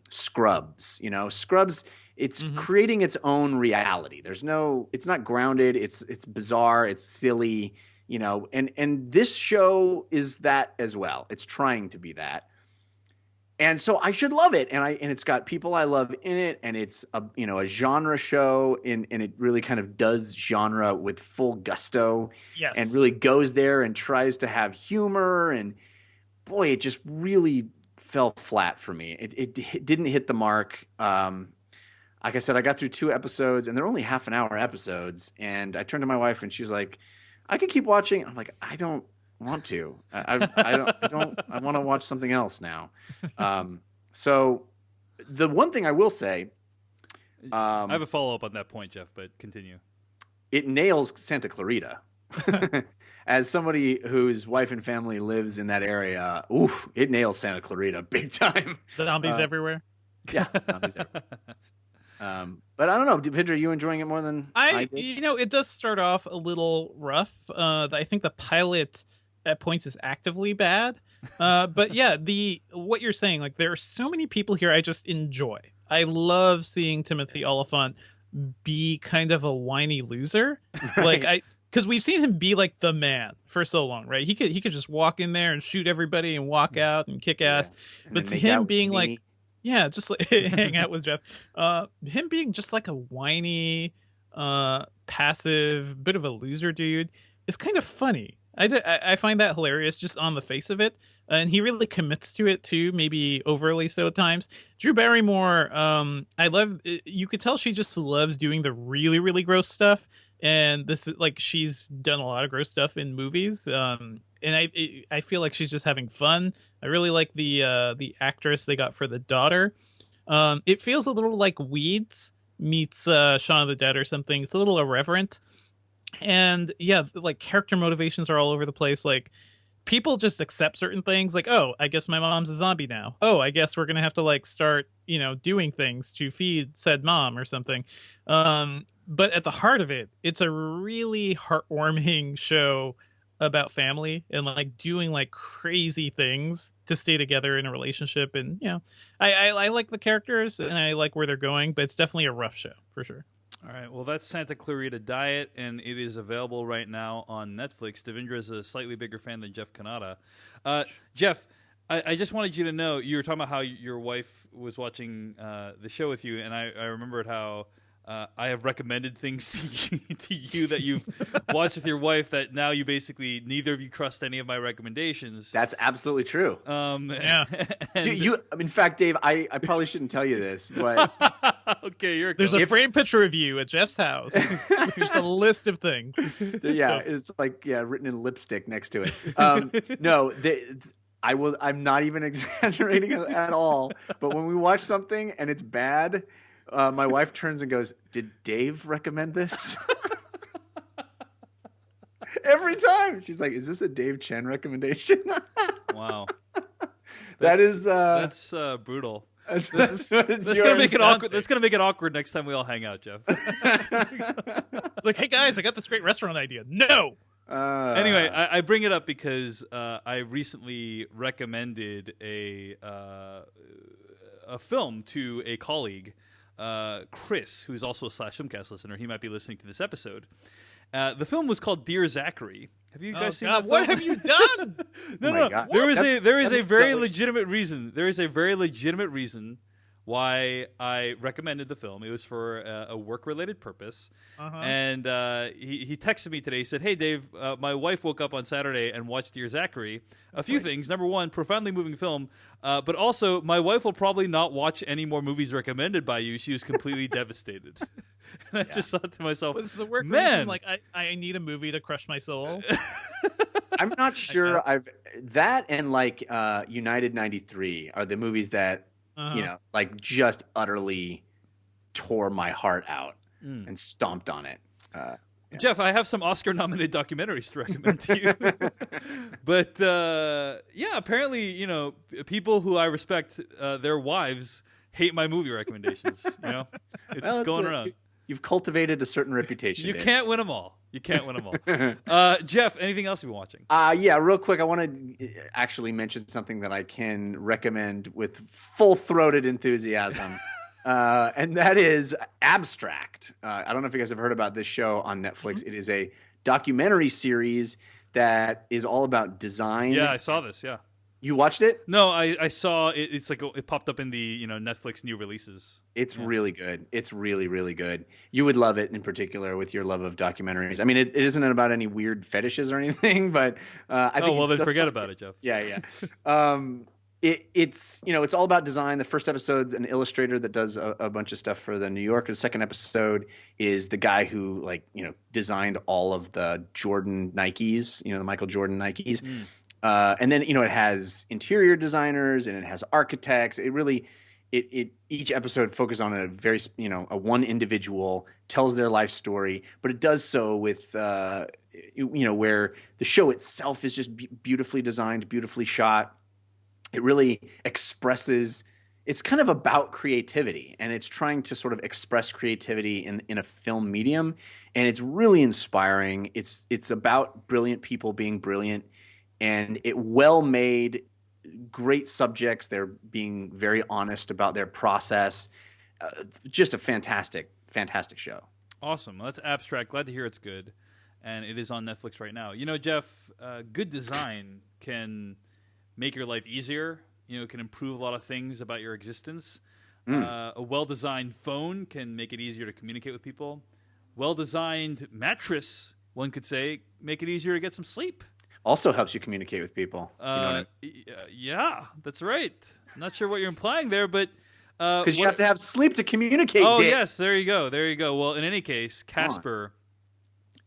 Scrubs. You know, Scrubs, it's creating its own reality. It's not grounded. It's bizarre. It's silly, you know, and this show is that as well. It's trying to be that. And so I should love it, and it's got people I love in it, and it's a genre show, and it really kind of does genre with full gusto, and really goes there and tries to have humor, and boy, it just really fell flat for me. It didn't hit the mark. Like I said, I got through 2 episodes, and they're only half-an-hour episodes, and I turned to my wife, and she's like, "I could keep watching." I'm like, "I don't want to. I want to watch something else now." So the one thing I will say, I have a follow-up on that point, Jeff, but continue. It nails Santa Clarita. As somebody whose wife and family lives in that area, it nails Santa Clarita big time. Zombies everywhere. Yeah, zombies everywhere. But I don't know, Devindra, are you enjoying it more than I did? You know, it does start off a little rough. I think the pilot at points is actively bad. But yeah, what you're saying, like there are so many people here I just enjoy. I love seeing Timothy Olyphant be kind of a whiny loser. Right. Like because we've seen him be like the man for so long, right? He could just walk in there and shoot everybody and walk out and kick ass. But to him being like, yeah, just like hang out with Jeff. Him being just like a whiny, passive, bit of a loser dude is kind of funny. I find that hilarious just on the face of it. And he really commits to it too, maybe overly so at times. Drew Barrymore, I love, you could tell she just loves doing the really, really gross stuff. And this is like, she's done a lot of gross stuff in movies. And I feel like she's just having fun. I really like the actress they got for the daughter. It feels a little like Weeds meets Shaun of the Dead or something. It's a little irreverent. And yeah, like character motivations are all over the place. Like people just accept certain things. Like, oh, I guess my mom's a zombie now. Oh, I guess we're going to have to like start, doing things to feed said mom or something. But at the heart of it, it's a really heartwarming show about family and like doing like crazy things to stay together in a relationship. And I like the characters and I like where they're going, but it's definitely a rough show for sure. All right, well, that's Santa Clarita Diet, and it is available right now on Netflix. Devindra is a slightly bigger fan than Jeff Canada. Jeff, I just wanted you to know, you were talking about how your wife was watching the show with you, and I remembered how I have recommended things to you that you've watched with your wife that now you basically neither of you trust any of my recommendations. That's absolutely true. Yeah. In fact, Dave, I probably shouldn't tell you this, but okay, There's a framed picture of you at Jeff's house with just a list of things. yeah, it's like written in lipstick next to it. No, I'm not even exaggerating at all. But when we watch something and it's bad, my wife turns and goes, "Did Dave recommend this?" Every time she's like, "Is this a Dave Chen recommendation?" Wow, that's brutal. That's gonna make it awkward. That's gonna make it awkward next time we all hang out, Jeff. It's like, hey guys, I got this great restaurant idea. No. Anyway, I bring it up because I recently recommended a film to a colleague, Chris, who's also a /Filmcast listener. He might be listening to this episode. The film was called Dear Zachary. Have you guys seen that film? What have you done? No. God. There is a very delicious. legitimate reason. There is a very legitimate reason why I recommended the film. It was for a work-related purpose. And he texted me today. He said, "Hey, Dave, my wife woke up on Saturday and watched Dear Zachary. A few things. Number one, profoundly moving film. But also, my wife will probably not watch any more movies recommended by you. She was completely devastated." And I just thought to myself, This is a work man, reason, like I need a movie to crush my soul. I'm not sure. That and like United 93 are the movies that like just utterly tore my heart out and stomped on it. Jeff, I have some Oscar-nominated documentaries to recommend to you. But apparently, people who I respect, their wives hate my movie recommendations. It's going around. You've cultivated a certain reputation. You Dave. can't win them all. Jeff, anything else you've been watching? Yeah, real quick, I want to actually mention something that I can recommend with full-throated enthusiasm. And that is Abstract. I don't know if you guys have heard about this show on Netflix. It is a documentary series that is all about design. Yeah, I saw this, yeah. You watched it? No, I saw it. It's like it popped up in the Netflix new releases. It's really good. It's really, really good. You would love it in particular with your love of documentaries. I mean, it isn't about any weird fetishes or anything, but I think. Oh well, then stuff forget about it, Jeff. Yeah. It's it's all about design. The first episode's an illustrator that does a bunch of stuff for the New Yorker. The second episode is the guy who designed all of the Jordan Nikes, the Michael Jordan Nikes. And then it has interior designers and it has architects. It really each episode focuses on a very a one individual, tells their life story, but it does so with where the show itself is just beautifully designed, beautifully shot. It really expresses. It's kind of about creativity, and it's trying to sort of express creativity in a film medium, and it's really inspiring. It's about brilliant people being brilliant. And it well made, great subjects. They're being very honest about their process. Just a fantastic, fantastic show. Awesome. Well, that's Abstract. Glad to hear it's good. And it is on Netflix right now. Jeff, good design can make your life easier. Can improve a lot of things about your existence. A well-designed phone can make it easier to communicate with people. Well-designed mattress, one could say, make it easier to get some sleep. Also helps you communicate with people. Yeah, that's right. I'm not sure what you're implying there, but because you have to have sleep to communicate. Oh, Dave. yes, there you go. Well, in any case, Casper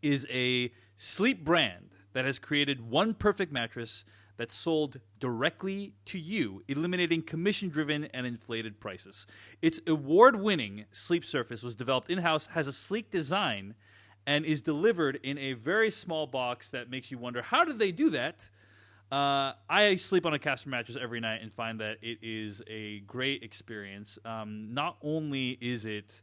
is a sleep brand that has created one perfect mattress that's sold directly to you, eliminating commission-driven and inflated prices. Its award-winning sleep surface was developed in-house, has a sleek design, and is delivered in a very small box that makes you wonder, how did they do that? I sleep on a Casper mattress every night and find that it is a great experience. Not only is it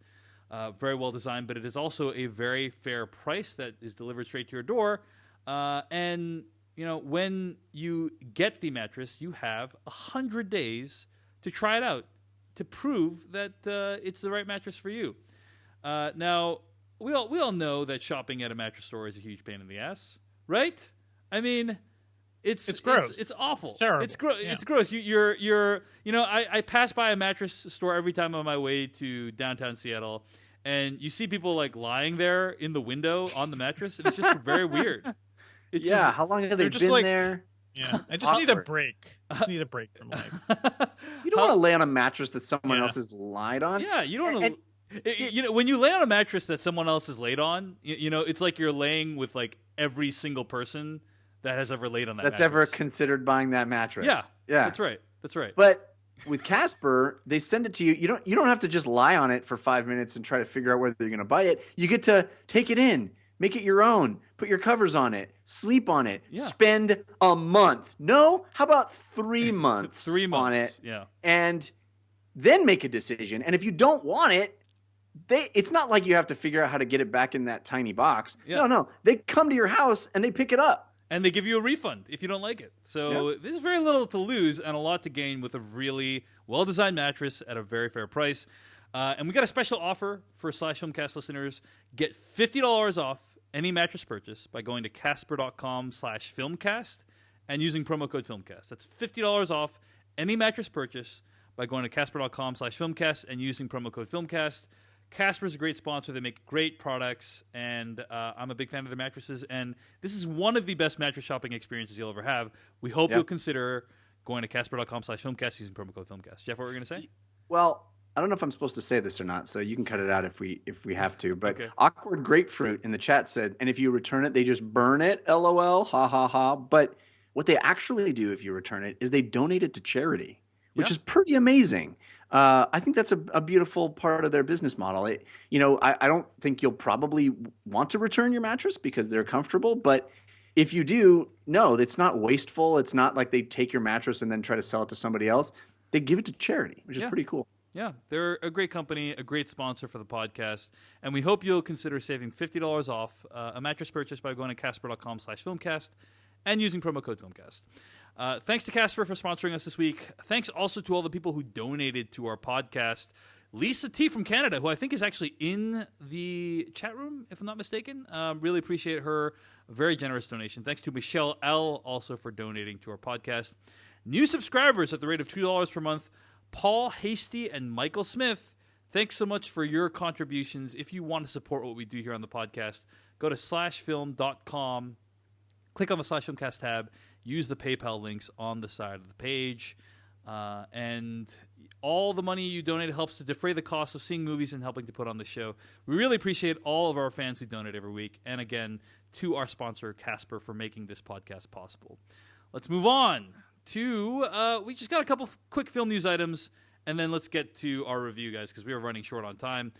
very well designed, but it is also a very fair price that is delivered straight to your door. And when you get the mattress, you have 100 days to try it out to prove that it's the right mattress for you. Now, we all know that shopping at a mattress store is a huge pain in the ass, right? I mean, it's gross. It's awful. It's terrible. It's gross. Yeah. It's gross. I pass by a mattress store every time on my way to downtown Seattle, and you see people like lying there in the window on the mattress, and it's just very weird. It's Yeah, just, how long have they They're just been like- there? Yeah, I just need a awkward. break. Just need a break from life. You don't want to lay on a mattress that someone Yeah. else has lied on. Yeah, you don't want And- to. You know, when you lay on a mattress that someone else has laid on, you know, it's like you're laying with like every single person that has ever laid on that. That's mattress. ever considered buying that mattress. Yeah, yeah, That's right. That's right. But with Casper, they send it to you. You don't have to just lie on it for 5 minutes and try to figure out whether you're going to buy it. You get to take it in, make it your own, put your covers on it, sleep on it, Yeah. spend a month. No, how about 3 months? 3 months on it, Yeah. and then make a decision. And if you don't want it, it's not like you have to figure out how to get it back in that tiny box. Yeah. No, they come to your house and they pick it up. And they give you a refund if you don't like it. So there's very little to lose and a lot to gain with a really well-designed mattress at a very fair price. And we got a special offer for Slash Filmcast listeners. Get $50 off any mattress purchase by going to Casper.com/filmcast and using promo code filmcast. That's $50 off any mattress purchase by going to Casper.com/filmcast and using promo code filmcast. Casper's a great sponsor. They make great products, and I'm a big fan of their mattresses. And this is one of the best mattress shopping experiences you'll ever have. We hope you'll consider going to Casper.com/filmcast using promo code filmcast. Jeff, what were you going to say? Well, I don't know if I'm supposed to say this or not, so you can cut it out if we have to. But Okay. Awkward Grapefruit in the chat said, and if you return it, they just burn it. LOL. Ha ha ha. But what they actually do if you return it is they donate it to charity, which is pretty amazing. I think that's a beautiful part of their business model. I don't think you'll probably want to return your mattress because they're comfortable, but if you do, no, it's not wasteful. It's not like they take your mattress and then try to sell it to somebody else. They give it to charity, which is pretty cool. Yeah, they're a great company, a great sponsor for the podcast, and we hope you'll consider saving $50 off a mattress purchase by going to Casper.com/filmcast and using promo code filmcast. Thanks to Casper for sponsoring us this week. Thanks also to all the people who donated to our podcast. Lisa T from Canada, who I think is actually in the chat room, if I'm not mistaken. Really appreciate her very generous donation. Thanks to Michelle L. also for donating to our podcast. New subscribers at the rate of $2 per month. Paul Hasty and Michael Smith, thanks so much for your contributions. If you want to support what we do here on the podcast, go to slashfilm.com, click on the Slash Filmcast tab, use the PayPal links on the side of the page, and all the money you donate helps to defray the cost of seeing movies and helping to put on the show. We really appreciate all of our fans who donate every week, and again, to our sponsor, Casper, for making this podcast possible. Let's move on to, we just got a couple quick film news items, and then let's get to our review, guys, because we are running short on time.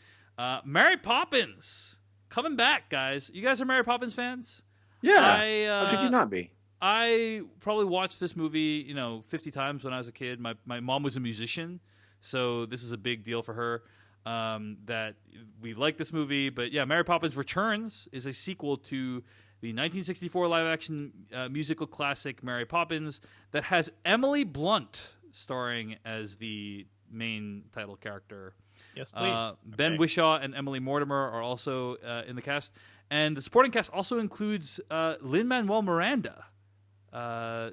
Mary Poppins, coming back, guys. You guys are Mary Poppins fans? Yeah. How could you not be? I probably watched this movie, 50 times when I was a kid. My mom was a musician, so this is a big deal for her that we like this movie. But yeah, Mary Poppins Returns is a sequel to the 1964 live-action musical classic Mary Poppins that has Emily Blunt starring as the main title character. Yes, please. Ben Whishaw and Emily Mortimer are also in the cast. And the supporting cast also includes Lin-Manuel Miranda.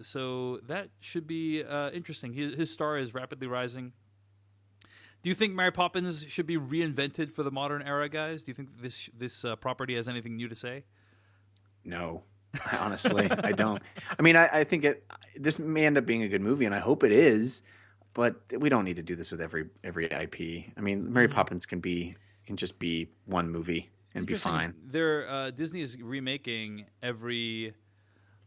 So that should be interesting. His star is rapidly rising. Do you think Mary Poppins should be reinvented for the modern era, guys? Do you think this property has anything new to say? No, honestly, I don't. I mean, I think this may end up being a good movie, and I hope it is. But we don't need to do this with every IP. I mean, Mary Poppins can just be one movie and be fine. Disney is remaking every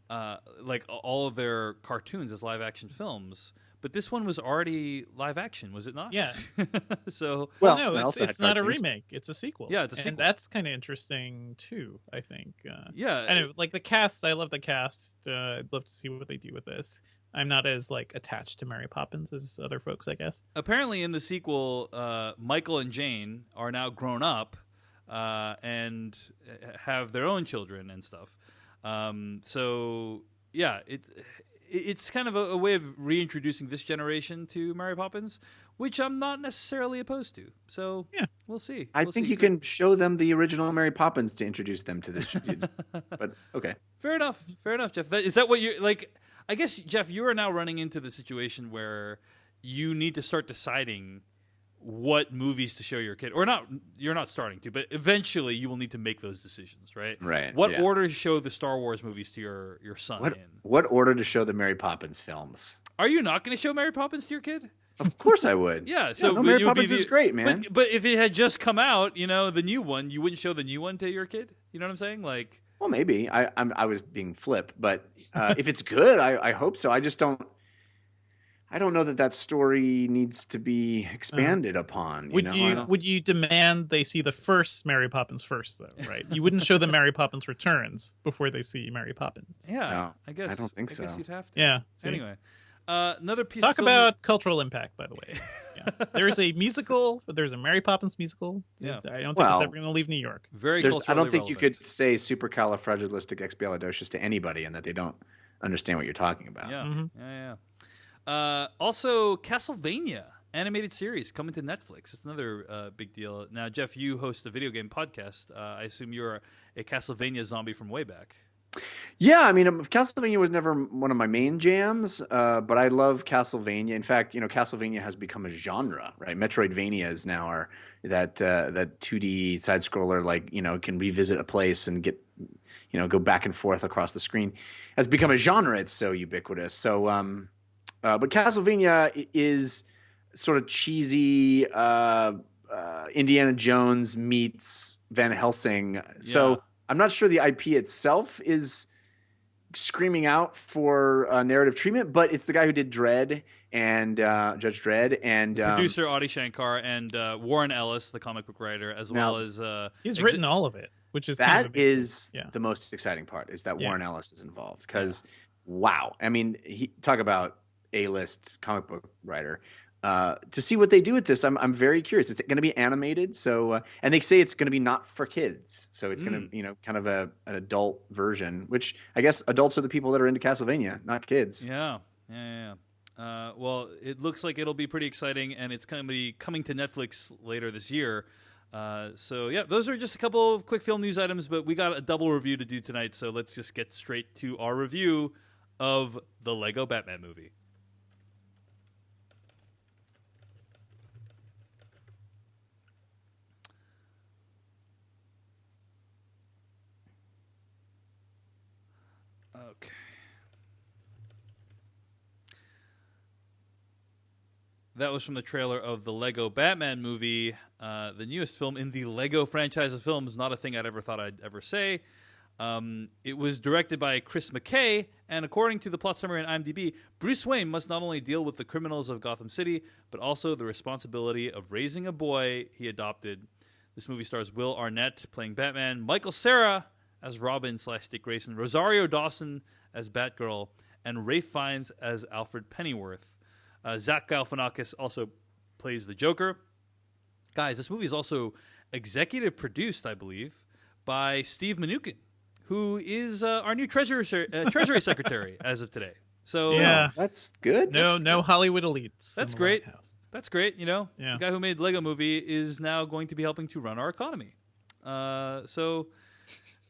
all of their cartoons as live action films. But this one was already live action, was it not? Yeah. So Well, they no, also it's had not a cartoons. remake. It's a sequel. Yeah, it's a sequel. And that's kind of interesting, too, I think. yeah, Anyway, like the cast, I love the cast. I'd love to see what they do with this. I'm not as attached to Mary Poppins as other folks, I guess. apparently in the sequel, Michael and Jane are now grown up and have their own children and stuff. So yeah, it's kind of a way of reintroducing this generation to Mary Poppins, which I'm not necessarily opposed to. So yeah, we'll see. I think you can show them the original Mary Poppins to introduce them to this. But okay. Fair enough, Jeff. Is that what you're like? I guess, Jeff, you are now running into the situation where you need to start deciding what movies to show your kid, or not. You're not starting to, but eventually you will need to make those decisions, right? Right. What order to show the Star Wars movies to your son in? What order to show the Mary Poppins films? Are you not going to show Mary Poppins to your kid? Of course I would. Yeah, so Mary Poppins is great, man. But if it had just come out, the new one, you wouldn't show the new one to your kid. You know what I'm saying? Like, well, maybe I was being flip, but if it's good, I hope so. I just don't. I don't know that story needs to be expanded upon. Would you demand they see the first Mary Poppins first, though? Right? You wouldn't show them Mary Poppins Returns before they see Mary Poppins. Yeah, No, I guess. I don't think so. I guess you'd have to. Yeah. See? Anyway, another piece. Talk of about cultural impact, by the way. Yeah. There is a musical. There's a Mary Poppins musical. Yeah. I don't think it's ever going to leave New York. Very. I don't think you relevant. could say supercalifragilisticexpialidocious to anybody and that they don't understand what you're talking about. Yeah. Mhm. Yeah. Also, Castlevania animated series coming to Netflix. It's another big deal. Now, Jeff, you host a video game podcast. I assume you're a Castlevania zombie from way back. Yeah, I mean, Castlevania was never one of my main jams, but I love Castlevania. In fact, Castlevania has become a genre, right? Metroidvanias now are that 2D side scroller, like, can revisit a place and get, go back and forth across the screen. Has become a genre. It's so ubiquitous. So, but Castlevania is sort of cheesy Indiana Jones meets Van Helsing. So. Yeah. I'm not sure the IP itself is screaming out for narrative treatment, but it's the guy who did Dredd and Judge Dredd and Producer Adi Shankar and Warren Ellis, the comic book writer, as well as He's written all of it, which is the most exciting part is that Warren Ellis is involved because wow, I mean, talk about A-list comic book writer. To see what they do with this, I'm very curious. It's going to be animated, so and they say it's going to be not for kids, so it's going to kind of an adult version. Which I guess adults are the people that are into Castlevania, not kids. Yeah. Well, it looks like it'll be pretty exciting, and it's going to be coming to Netflix later this year. So yeah, those are just a couple of quick film news items, but we got a double review to do tonight, so let's just get straight to our review of the Lego Batman movie. Okay. That was from the trailer of the Lego Batman movie, the newest film in the Lego franchise of films. Not a thing I'd ever thought I'd ever say. It was directed by Chris McKay, and according to the plot summary on IMDb, Bruce Wayne must not only deal with the criminals of Gotham City, but also the responsibility of raising a boy he adopted. This movie stars Will Arnett playing Batman, Michael Cera as Robin / Dick Grayson, Rosario Dawson as Batgirl, and Ralph Fiennes as Alfred Pennyworth. Zach Galifianakis also plays the Joker. Guys, this movie is also executive produced, I believe, by Steve Mnuchin, who is our new Treasury Secretary as of today. So yeah, that's good. No Hollywood elites. That's great. That's great. The Yeah. guy who made Lego Movie is now going to be helping to run our economy. So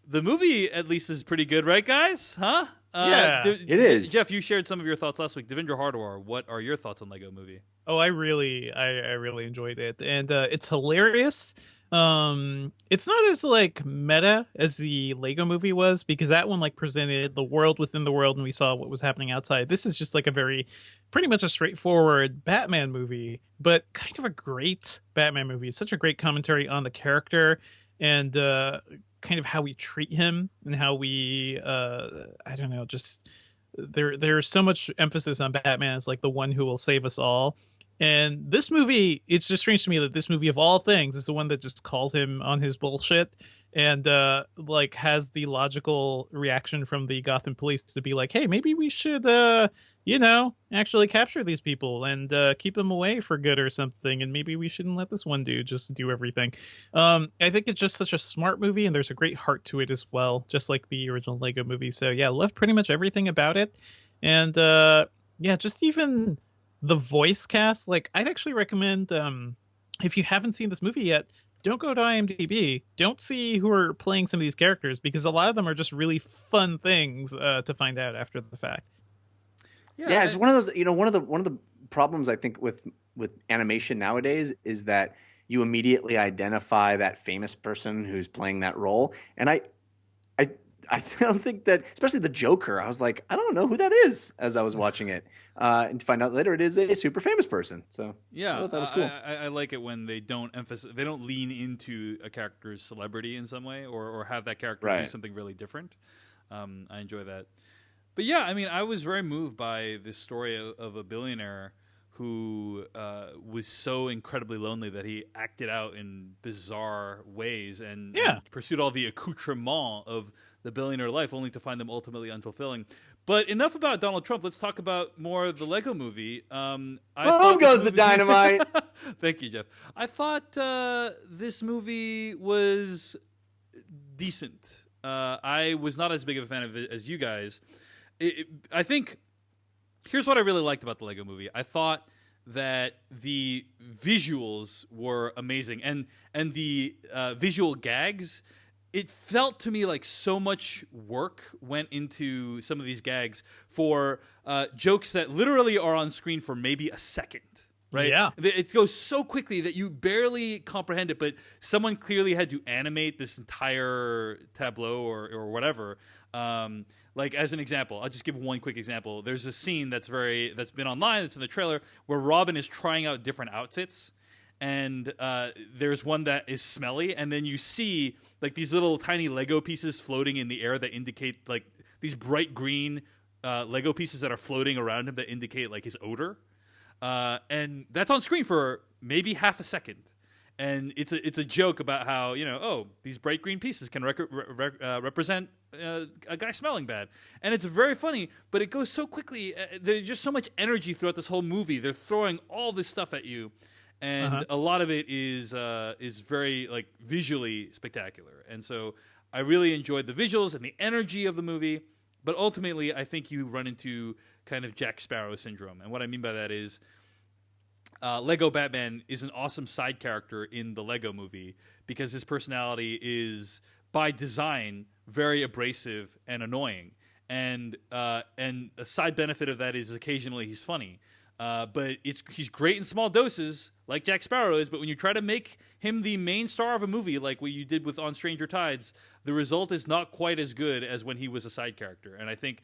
the movie at least is pretty good, right, guys? Huh? Yeah, it is. Jeff, you shared some of your thoughts last week. Devendra Hardawar, what are your thoughts on Lego Movie? Oh, I really enjoyed it, and it's hilarious. It's not as like meta as the Lego Movie was, because that one like presented the world within the world and we saw what was happening outside. This is just like pretty much a straightforward Batman movie, but kind of a great Batman movie. It's such a great commentary on the character and kind of how we treat him and how we I don't know, just there's so much emphasis on Batman as like the one who will save us all. And this movie, it's just strange to me that this movie of all things is the one that just calls him on his bullshit and like has the logical reaction from the Gotham police to be like, hey, maybe we should actually capture these people and keep them away for good or something, and maybe we shouldn't let this one dude just do everything. I think it's just such a smart movie, and there's a great heart to it as well, just like the original Lego Movie. So yeah, loved pretty much everything about it. And just even the voice cast, like I'd actually recommend, if you haven't seen this movie yet, don't go to IMDb. Don't see who are playing some of these characters, because a lot of them are just really fun things to find out after the fact. Yeah, it's one of those. One of the problems I think with animation nowadays is that you immediately identify that famous person who's playing that role, and I I don't think that, especially the Joker. I was like, I don't know who that is as I was watching it, and to find out later it is a super famous person. So I Yeah, thought that was cool. I like it when they don't emphasize, they don't lean into a character's celebrity in some way, or have that character do Right. something really different. I enjoy that. But yeah, I mean, I was very moved by this story of a billionaire who was so incredibly lonely that he acted out in bizarre ways and Yeah. pursued all the accoutrement of the billionaire life, only to find them ultimately unfulfilling. But enough about Donald Trump. Let's talk about more of the Lego Movie. Boom goes the dynamite. Thank you, Jeff. I thought this movie was decent. I was not as big of a fan of it as you guys. I think here's what I really liked about the Lego Movie. I thought that the visuals were amazing, and the visual gags. It felt to me like so much work went into some of these gags for jokes that literally are on screen for maybe a second. Right? Yeah. It goes so quickly that you barely comprehend it, but someone clearly had to animate this entire tableau or whatever. Like, as an example, I'll just give one quick example. There's a scene that's been online, it's in the trailer, where Robin is trying out different outfits. And there's one that is smelly, and then you see like these little tiny Lego pieces floating in the air that indicate, like, these bright green Lego pieces that are floating around him that indicate like his odor. And that's on screen for maybe half a second, and it's a joke about how, these bright green pieces can represent a guy smelling bad, and it's very funny. But it goes so quickly. There's just so much energy throughout this whole movie. They're throwing all this stuff at you, and a lot of it is very, like, visually spectacular. And so I really enjoyed the visuals and the energy of the movie. But ultimately, I think you run into kind of Jack Sparrow syndrome. And what I mean by that is Lego Batman is an awesome side character in the Lego Movie because his personality is, by design, very abrasive and annoying. And a side benefit of that is occasionally he's funny. But he's great in small doses, like Jack Sparrow is. But when you try to make him the main star of a movie, like what you did with On Stranger Tides, the result is not quite as good as when he was a side character. And I think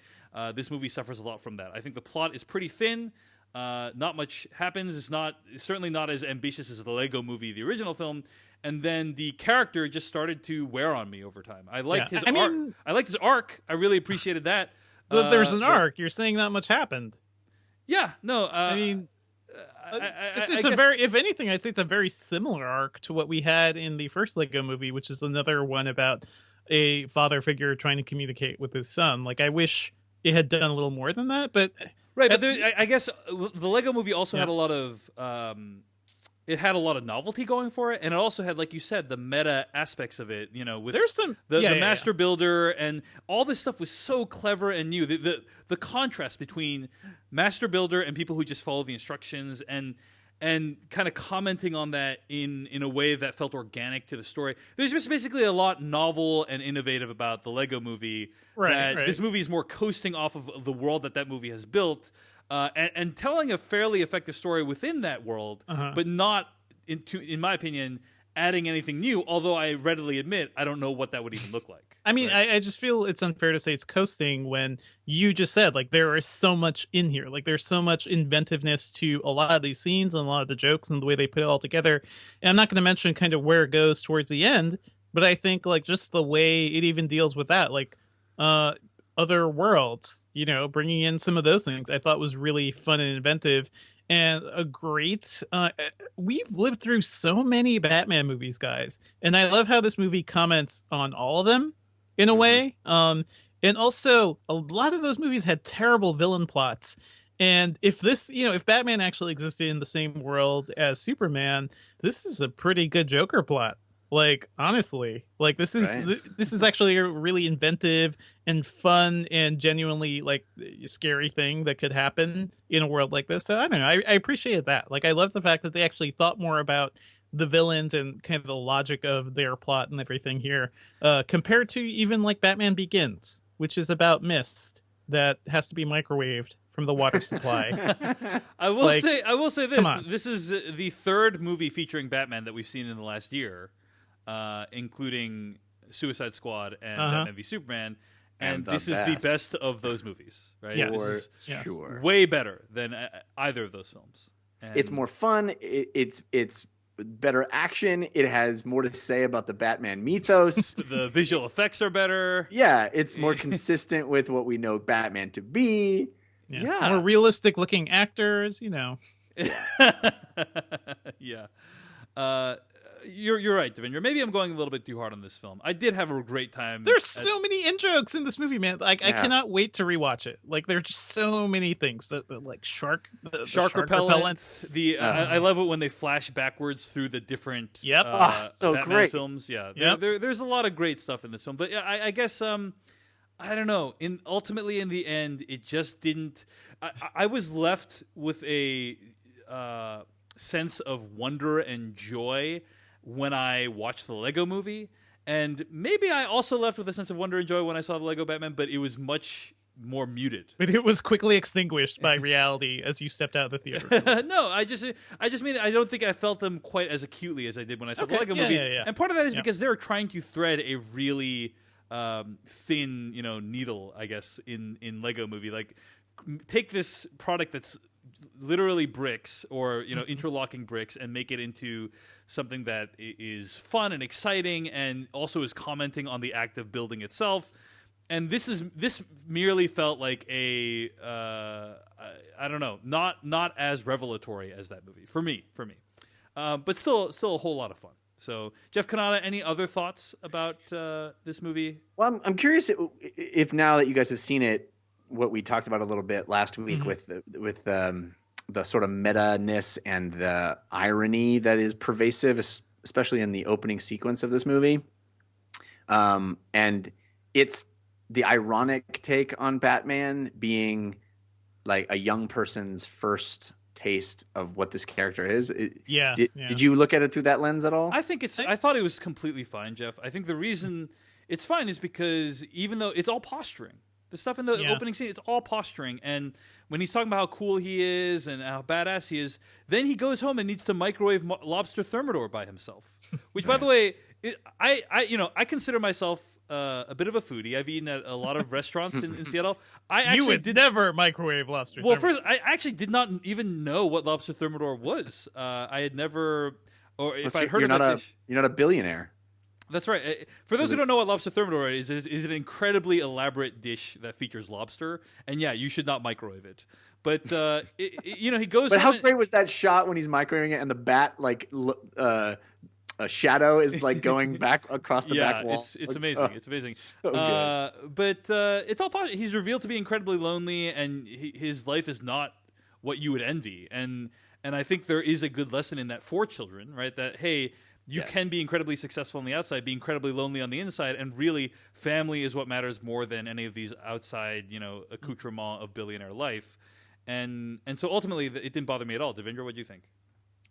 this movie suffers a lot from that. I think the plot is pretty thin. Not much happens. It's certainly not as ambitious as the Lego Movie, the original film. And then the character just started to wear on me over time. I liked his arc. I liked his arc. I really appreciated that. But there's an arc. You're saying not much happened. Yeah, no. It's a very, if anything, I'd say it's a very similar arc to what we had in the first Lego Movie, which is another one about a father figure trying to communicate with his son. Like, I wish it had done a little more than that, but right. But I guess the Lego Movie also had a lot of it had a lot of novelty going for it, and it also had, like you said, the meta aspects of it. With there's some the master builder, and all this stuff was so clever and new. The contrast between master builder and people who just follow the instructions and kind of commenting on that in a way that felt organic to the story. There's just basically a lot novel and innovative about the Lego Movie. Right. This movie is more coasting off of the world that movie has built. And telling a fairly effective story within that world, but not, in my opinion, adding anything new, although I readily admit I don't know what that would even look like. I mean, I just feel it's unfair to say it's coasting when you just said, like, there is so much in here. Like, there's so much inventiveness to a lot of these scenes and a lot of the jokes and the way they put it all together. And I'm not going to mention kind of where it goes towards the end, but I think, like, just the way it even deals with that, like, other worlds, bringing in some of those things I thought was really fun and inventive, and a great we've lived through so many Batman movies, guys, and I love how this movie comments on all of them in a way. And also a lot of those movies had terrible villain plots, and if Batman actually existed in the same world as Superman, this is a pretty good Joker plot. Like, honestly, like, this is actually a really inventive and fun and genuinely, like, scary thing that could happen in a world like this. So I don't know. I appreciate that. Like, I love the fact that they actually thought more about the villains and kind of the logic of their plot and everything here, compared to even, like, Batman Begins, which is about Mist. that has to be microwaved from the water supply. I will say this. come on. This is the third movie featuring Batman that we've seen in the last year, including Suicide Squad and Batman v Superman. And this is the best of those movies, right? Yes. This is Yes. Sure. way better than either of those films. And It's more fun. It's better action. It has more to say about the Batman mythos. the visual effects are better. Yeah, it's more consistent with what we know Batman to be. Yeah. More realistic looking actors, you know. Yeah. You're right, Devendra. Maybe I'm going a little bit too hard on this film. I did have a great time. There's so many in-jokes in this movie, man. Like, I Yeah. cannot wait to rewatch it. Like, there's just so many things. Like shark repellent. I love it when they flash backwards through the different Yep. So Batman great. films. Yeah, Yep. there's a lot of great stuff in this film. But yeah, I guess I don't know. Ultimately, in the end, it just didn't. I was left with a sense of wonder and joy when I watched the Lego Movie, and maybe I also left with a sense of wonder and joy when I saw the Lego Batman, but it was much more muted. But it was quickly extinguished by reality as you stepped out of the theater. No, I just mean I don't think I felt them quite as acutely as I did when I saw the Lego Movie. Yeah. And part of that is because they're trying to thread a really thin, needle, I guess, in Lego Movie. Like, take this product that's literally bricks or interlocking bricks and make it into something that is fun and exciting and also is commenting on the act of building itself. And this merely felt like a I don't know, not as revelatory as that movie for me. But still a whole lot of fun. So, Jeff Kanata, any other thoughts about this movie? Well, I'm curious if now that you guys have seen it, what we talked about a little bit last week with the sort of meta-ness and the irony that is pervasive, especially in the opening sequence of this movie. And it's the ironic take on Batman being like a young person's first taste of what this character is. Did you look at it through that lens at all? I think I thought it was completely fine, Jeff. I think the reason it's fine is because even though it's all posturing, the stuff in the opening scene, it's all posturing. And when he's talking about how cool he is and how badass he is, then he goes home and needs to microwave lobster thermidor by himself. Which, by the way, I consider myself a bit of a foodie. I've eaten at a lot of restaurants in Seattle. You would never microwave lobster. Well, first, I actually did not even know what lobster thermidor was. I had never, or if I'd heard of that dish. You're not a billionaire. That's right. For those who don't know what lobster thermidor is an incredibly elaborate dish that features lobster, and yeah, you should not microwave it. But he goes. But how great was that shot when he's microwaving it and the bat a shadow is like going back across the back wall? It's amazing. It's amazing. So good. But it's all positive. He's revealed to be incredibly lonely, and his life is not what you would envy. And I think there is a good lesson in that for children, right? That hey. You can be incredibly successful on the outside, be incredibly lonely on the inside, and really, family is what matters more than any of these outside, accoutrement of billionaire life. And so ultimately, it didn't bother me at all. Devendra, what do you think?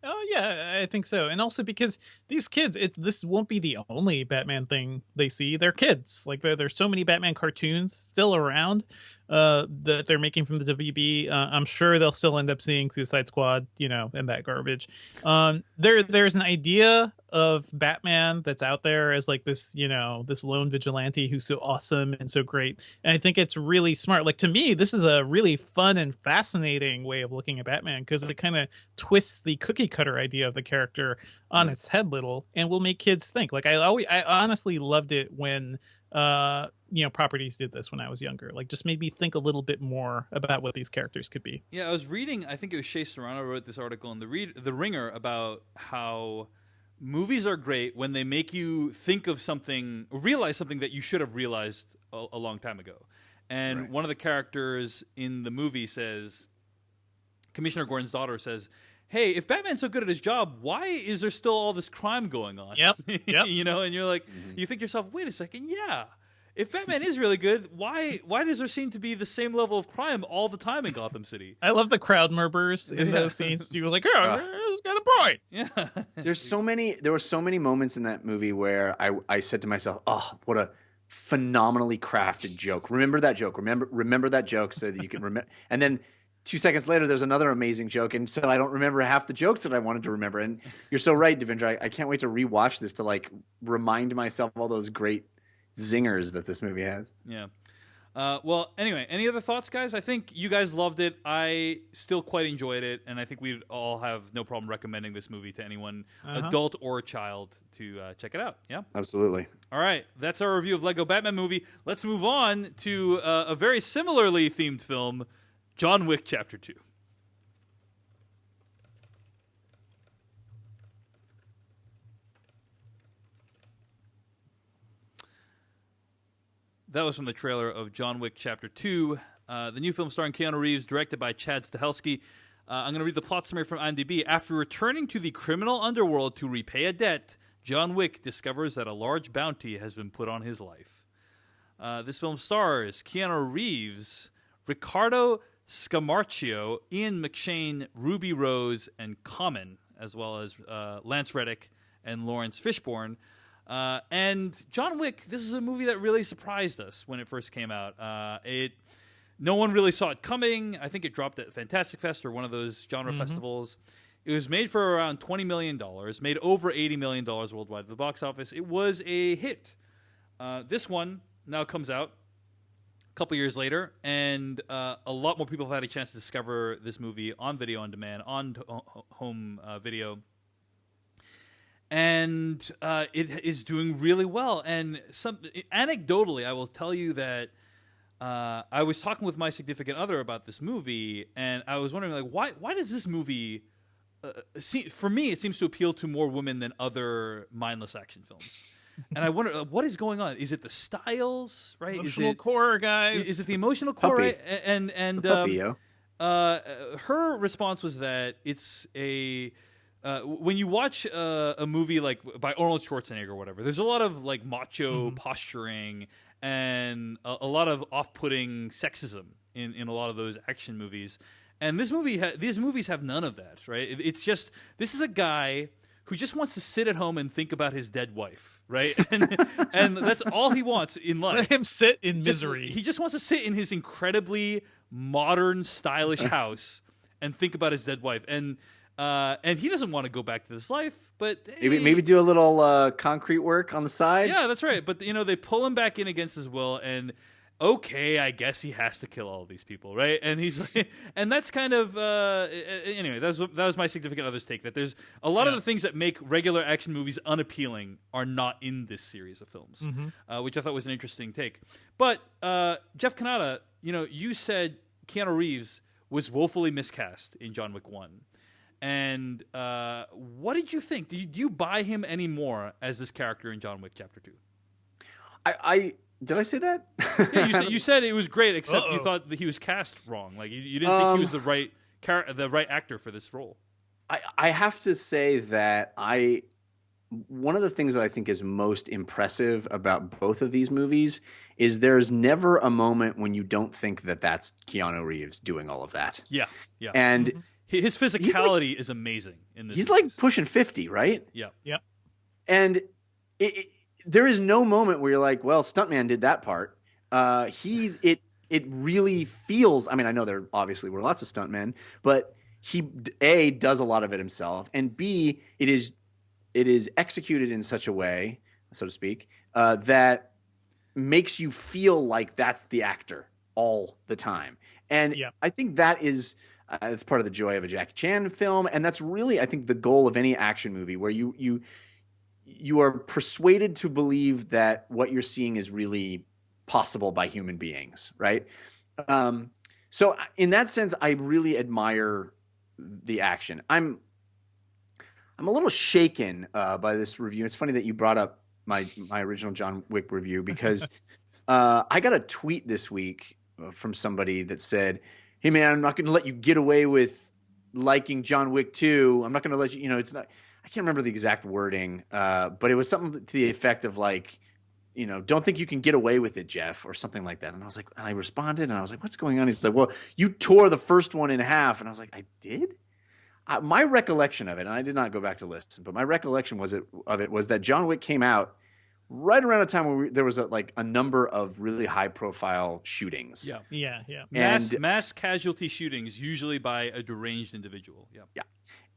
Oh yeah, I think so. And also because these kids, this won't be the only Batman thing they see. They're kids. Like there's so many Batman cartoons still around that they're making from the WB. I'm sure they'll still end up seeing Suicide Squad, and that garbage. There's an idea of Batman that's out there as like this, this lone vigilante who's so awesome and so great. And I think it's really smart. Like to me, this is a really fun and fascinating way of looking at Batman because it kind of twists the cookie cutter idea of the character on its head little and will make kids think. Like I honestly loved it when properties did this when I was younger. Like just made me think a little bit more about what these characters could be. Yeah, I was reading, I think it was Shea Serrano wrote this article in the Ringer about how movies are great when they make you think of something, realize something that you should have realized a long time ago. And one of the characters in the movie says, Commissioner Gordon's daughter says, hey, if Batman's so good at his job, why is there still all this crime going on? Yep. And you're like, you think to yourself, wait a second, if Batman is really good, why does there seem to be the same level of crime all the time in Gotham City? I love the crowd murmurs in those scenes too. Like, it's got a point. Yeah. There were so many moments in that movie where I said to myself, oh, what phenomenally crafted joke. Remember that joke. Remember that joke so that you can remember. And then 2 seconds later, there's another amazing joke, and so I don't remember half the jokes that I wanted to remember. And you're so right, Devindra. I can't wait to rewatch this to like remind myself of all those great zingers that this movie has. Yeah. Well, anyway, any other thoughts, guys? I think you guys loved it. I still quite enjoyed it, and I think we'd all have no problem recommending this movie to anyone, adult or child, to check it out. Yeah? Absolutely. All right. That's our review of Lego Batman movie. Let's move on to a very similarly themed film, John Wick Chapter 2. That was from the trailer of John Wick Chapter 2, the new film starring Keanu Reeves, directed by Chad Stahelski. I'm going to read the plot summary from IMDb. After returning to the criminal underworld to repay a debt, John Wick discovers that a large bounty has been put on his life. This film stars Keanu Reeves, Ricardo Scamarcio, Ian McShane, Ruby Rose, and Common, as well as Lance Reddick and Lawrence Fishburne. And John Wick, this is a movie that really surprised us when it first came out. No one really saw it coming. I think it dropped at Fantastic Fest or one of those genre festivals. It was made for around $20 million, made over $80 million worldwide at the box office. It was a hit. This one now comes out a couple years later, and a lot more people have had a chance to discover this movie on video on demand, on home video. And it is doing really well. And anecdotally, I will tell you that I was talking with my significant other about this movie, and I was wondering, like, why does this movie, for me, it seems to appeal to more women than other mindless action films. And I wonder, what is going on? Is it the styles, right? Emotional core, guys. Is it the emotional core? Puppy. Right? And Puppy, yo. her response was that it's a... when you watch a movie like by Arnold Schwarzenegger or whatever, there's a lot of like macho posturing and a lot of off-putting sexism in a lot of those action movies. And these movies have none of that, right? It's just, this is a guy who just wants to sit at home and think about his dead wife, right? And that's all he wants in life. Let him sit in misery. He just wants to sit in his incredibly modern, stylish house and think about his dead wife. And he doesn't want to go back to this life, but Maybe do a little concrete work on the side. Yeah, that's right. But they pull him back in against his will, and okay, I guess he has to kill all these people, right? And he's like, and that's kind of anyway. That was my significant other's take, that there's a lot of the things that make regular action movies unappealing are not in this series of films, which I thought was an interesting take. But Jeff Kanata, you said Keanu Reeves was woefully miscast in John Wick 1. And what did you think? Do you buy him anymore as this character in John Wick Chapter 2? Did I say that? Yeah, you said it was great, except you thought that he was cast wrong. Like you didn't think he was the right actor for this role. I have to say that one of the things that I think is most impressive about both of these movies is there's never a moment when you don't think that that's Keanu Reeves doing all of that. Yeah. And his physicality is amazing in this. He's like pushing 50, right? Yeah. And there is no moment where you're like, well, stuntman did that part. It really feels, I mean, I know there obviously were lots of stuntmen, but he A, does a lot of it himself, and B, it is executed in such a way, so to speak, that makes you feel like that's the actor all the time. And I think that is that's part of the joy of a Jackie Chan film, and that's really, I think, the goal of any action movie, where you are persuaded to believe that what you're seeing is really possible by human beings, right? So in that sense, I really admire the action. I'm a little shaken by this review. It's funny that you brought up my original John Wick review, because I got a tweet this week from somebody that said, "Hey man, I'm not going to let you get away with liking John Wick 2. I'm not going to let you, it's not." I can't remember the exact wording, but it was something to the effect of like, don't think you can get away with it, Jeff, or something like that. And I was like, and I responded, and I was like, what's going on? He's like, well, you tore the first one in half. And I was like, I did? My recollection of it, and I did not go back to listen, but my recollection of it was that John Wick came out right around a time when there was a number of really high profile shootings. Yeah. Yeah. Mass casualty shootings, usually by a deranged individual. Yeah. Yeah.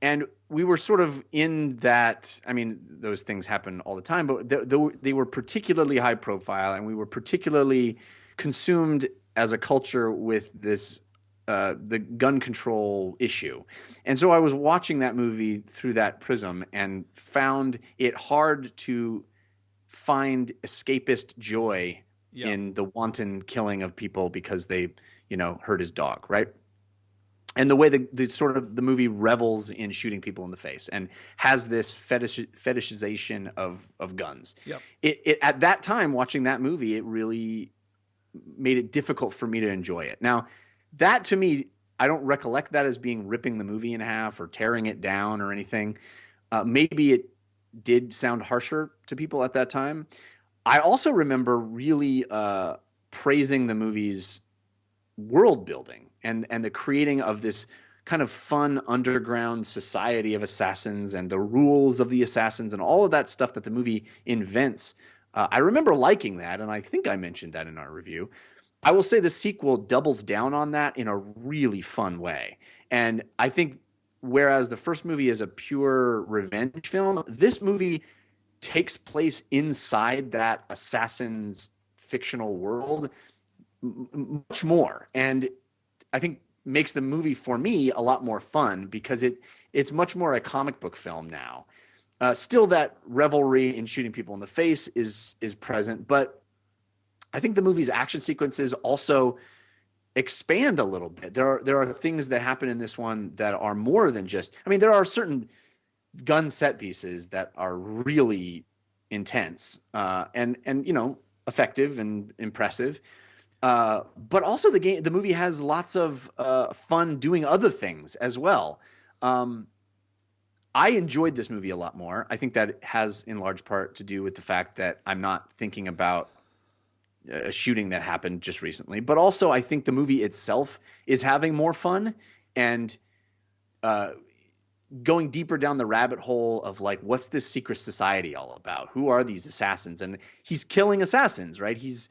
And we were sort of in that. I mean, those things happen all the time, but they were particularly high profile, and we were particularly consumed as a culture with this the gun control issue. And so I was watching that movie through that prism and found it hard to find escapist joy in the wanton killing of people because they, hurt his dog, right? And the way the sort of the movie revels in shooting people in the face and has this fetishization of guns. Yep. It at that time, watching that movie, it really made it difficult for me to enjoy it. Now, that to me, I don't recollect that as being ripping the movie in half or tearing it down or anything. Maybe it did sound harsher to people at that time. I also remember really praising the movie's world building and the creating of this kind of fun underground society of assassins and the rules of the assassins and all of that stuff that the movie invents. I remember liking that, and I think I mentioned that in our review. I will say the sequel doubles down on that in a really fun way. And I think whereas the first movie is a pure revenge film, this movie takes place inside that assassin's fictional world much more. And I think makes the movie for me a lot more fun because it's much more a comic book film now. Still, that revelry in shooting people in the face is present, but I think the movie's action sequences also expand a little bit. There are things that happen in this one that are more than just. I mean, there are certain gun set pieces that are really intense and effective and impressive. But also the movie has lots of fun doing other things as well. I enjoyed this movie a lot more. I think that has in large part to do with the fact that I'm not thinking about a shooting that happened just recently, but also I think the movie itself is having more fun and going deeper down the rabbit hole of what's this secret society all about? Who are these assassins? And he's killing assassins, right? He's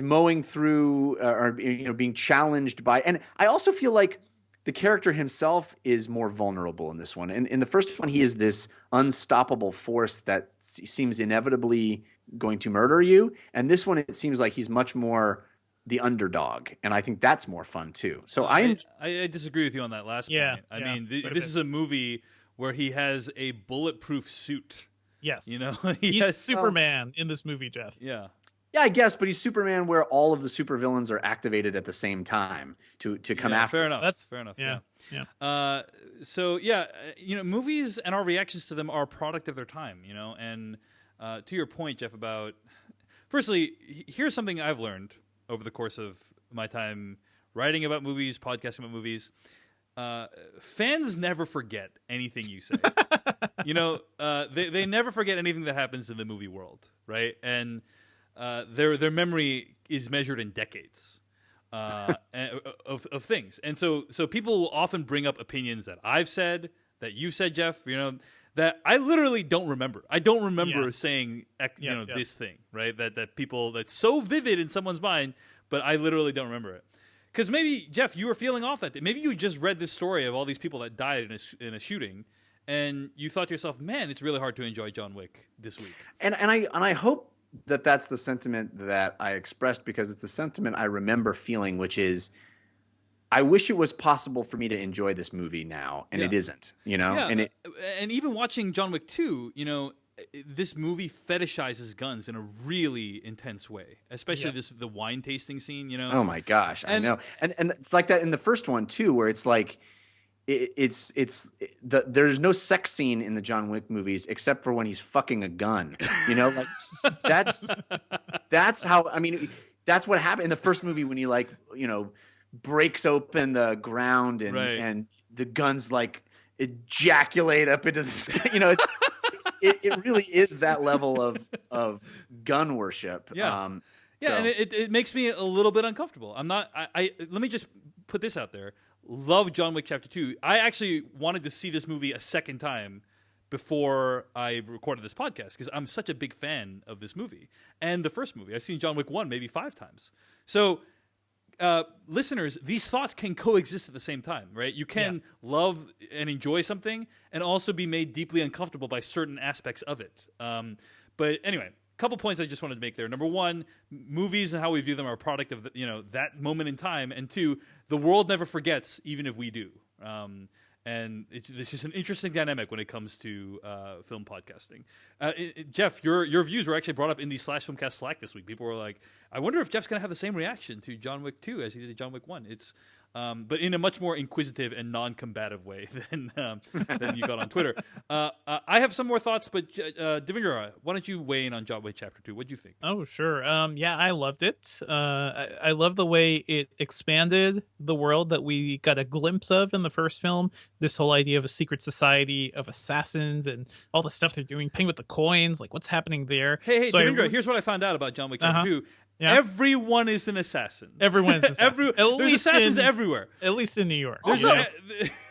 mowing through or being challenged by, and I also feel like the character himself is more vulnerable in this one. In the first one, he is this unstoppable force that seems inevitably going to murder you. And this one, it seems like he's much more the underdog. And I think that's more fun too. So I disagree with you on that last point. I mean, this is a movie where he has a bulletproof suit. Yes. He's Superman in this movie, Jeff. Yeah. Yeah, I guess, but he's Superman where all of the supervillains are activated at the same time to come after. Fair enough. That's fair enough. Yeah. So yeah, movies and our reactions to them are a product of their time. And to your point, Jeff, about firstly, here's something I've learned over the course of my time writing about movies, podcasting about movies. Fans never forget anything you say. They never forget anything that happens in the movie world, right? And their memory is measured in decades of things, and so people will often bring up opinions that I've said, that you've said, Jeff. That I literally don't remember. I don't remember saying this thing, right? That's so vivid in someone's mind, but I literally don't remember it. Because maybe, Jeff, you were feeling off that day. Maybe you just read this story of all these people that died in a shooting, and you thought to yourself, "Man, it's really hard to enjoy John Wick this week." And I hope that's the sentiment that I expressed because it's the sentiment I remember feeling, which is, I wish it was possible for me to enjoy this movie now, and it isn't. Yeah, and even watching John Wick 2, this movie fetishizes guns in a really intense way, especially the wine tasting scene. Oh my gosh, I know, and it's like that in the first one too, where it's like. There's no sex scene in the John Wick movies except for when he's fucking a gun. That's how. I mean, that's what happened in the first movie when he breaks open the ground and the guns ejaculate up into the sky. It really is that level of gun worship. Yeah. And it makes me a little bit uncomfortable. I'm not. Let me just put this out there. Love John Wick Chapter 2. I actually wanted to see this movie a second time before I recorded this podcast because I'm such a big fan of this movie and the first movie. I've seen John Wick 1 maybe 5 times. So, listeners, these thoughts can coexist at the same time, right? You can love and enjoy something and also be made deeply uncomfortable by certain aspects of it. But anyway, a couple points I just wanted to make there. Number one, movies and how we view them are a product of that moment in time. And two, the world never forgets, even if we do. And it's just an interesting dynamic when it comes to film podcasting. Jeff, your views were actually brought up in the Slash Filmcast Slack this week. People were like, I wonder if Jeff's going to have the same reaction to John Wick 2 as he did to John Wick 1. It's but in a much more inquisitive and non-combative way than you got on Twitter. I have some more thoughts, but Devendra, why don't you weigh in on John Wick Chapter 2? What do you think? Oh, sure. Yeah, I loved it. I love the way it expanded the world that we got a glimpse of in the first film. This whole idea of a secret society of assassins and all the stuff they're doing, playing with the coins, like what's happening there. Hey, Devendra, here's what I found out about John Wick Chapter 2. Yeah. Everyone is an assassin. Everyone is an assassin. There's assassins everywhere. At least in New York. Also,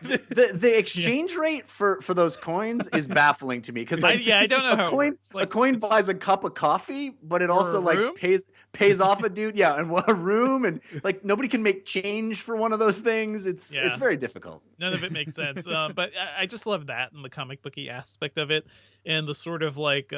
the exchange rate for those coins is baffling to me because I don't know how a coin buys a cup of coffee, but it also pays off a dude. Yeah, and a room, and like nobody can make change for one of those things. It's very difficult. None of it makes sense. But I just love that and the comic booky aspect of it, and the sort of like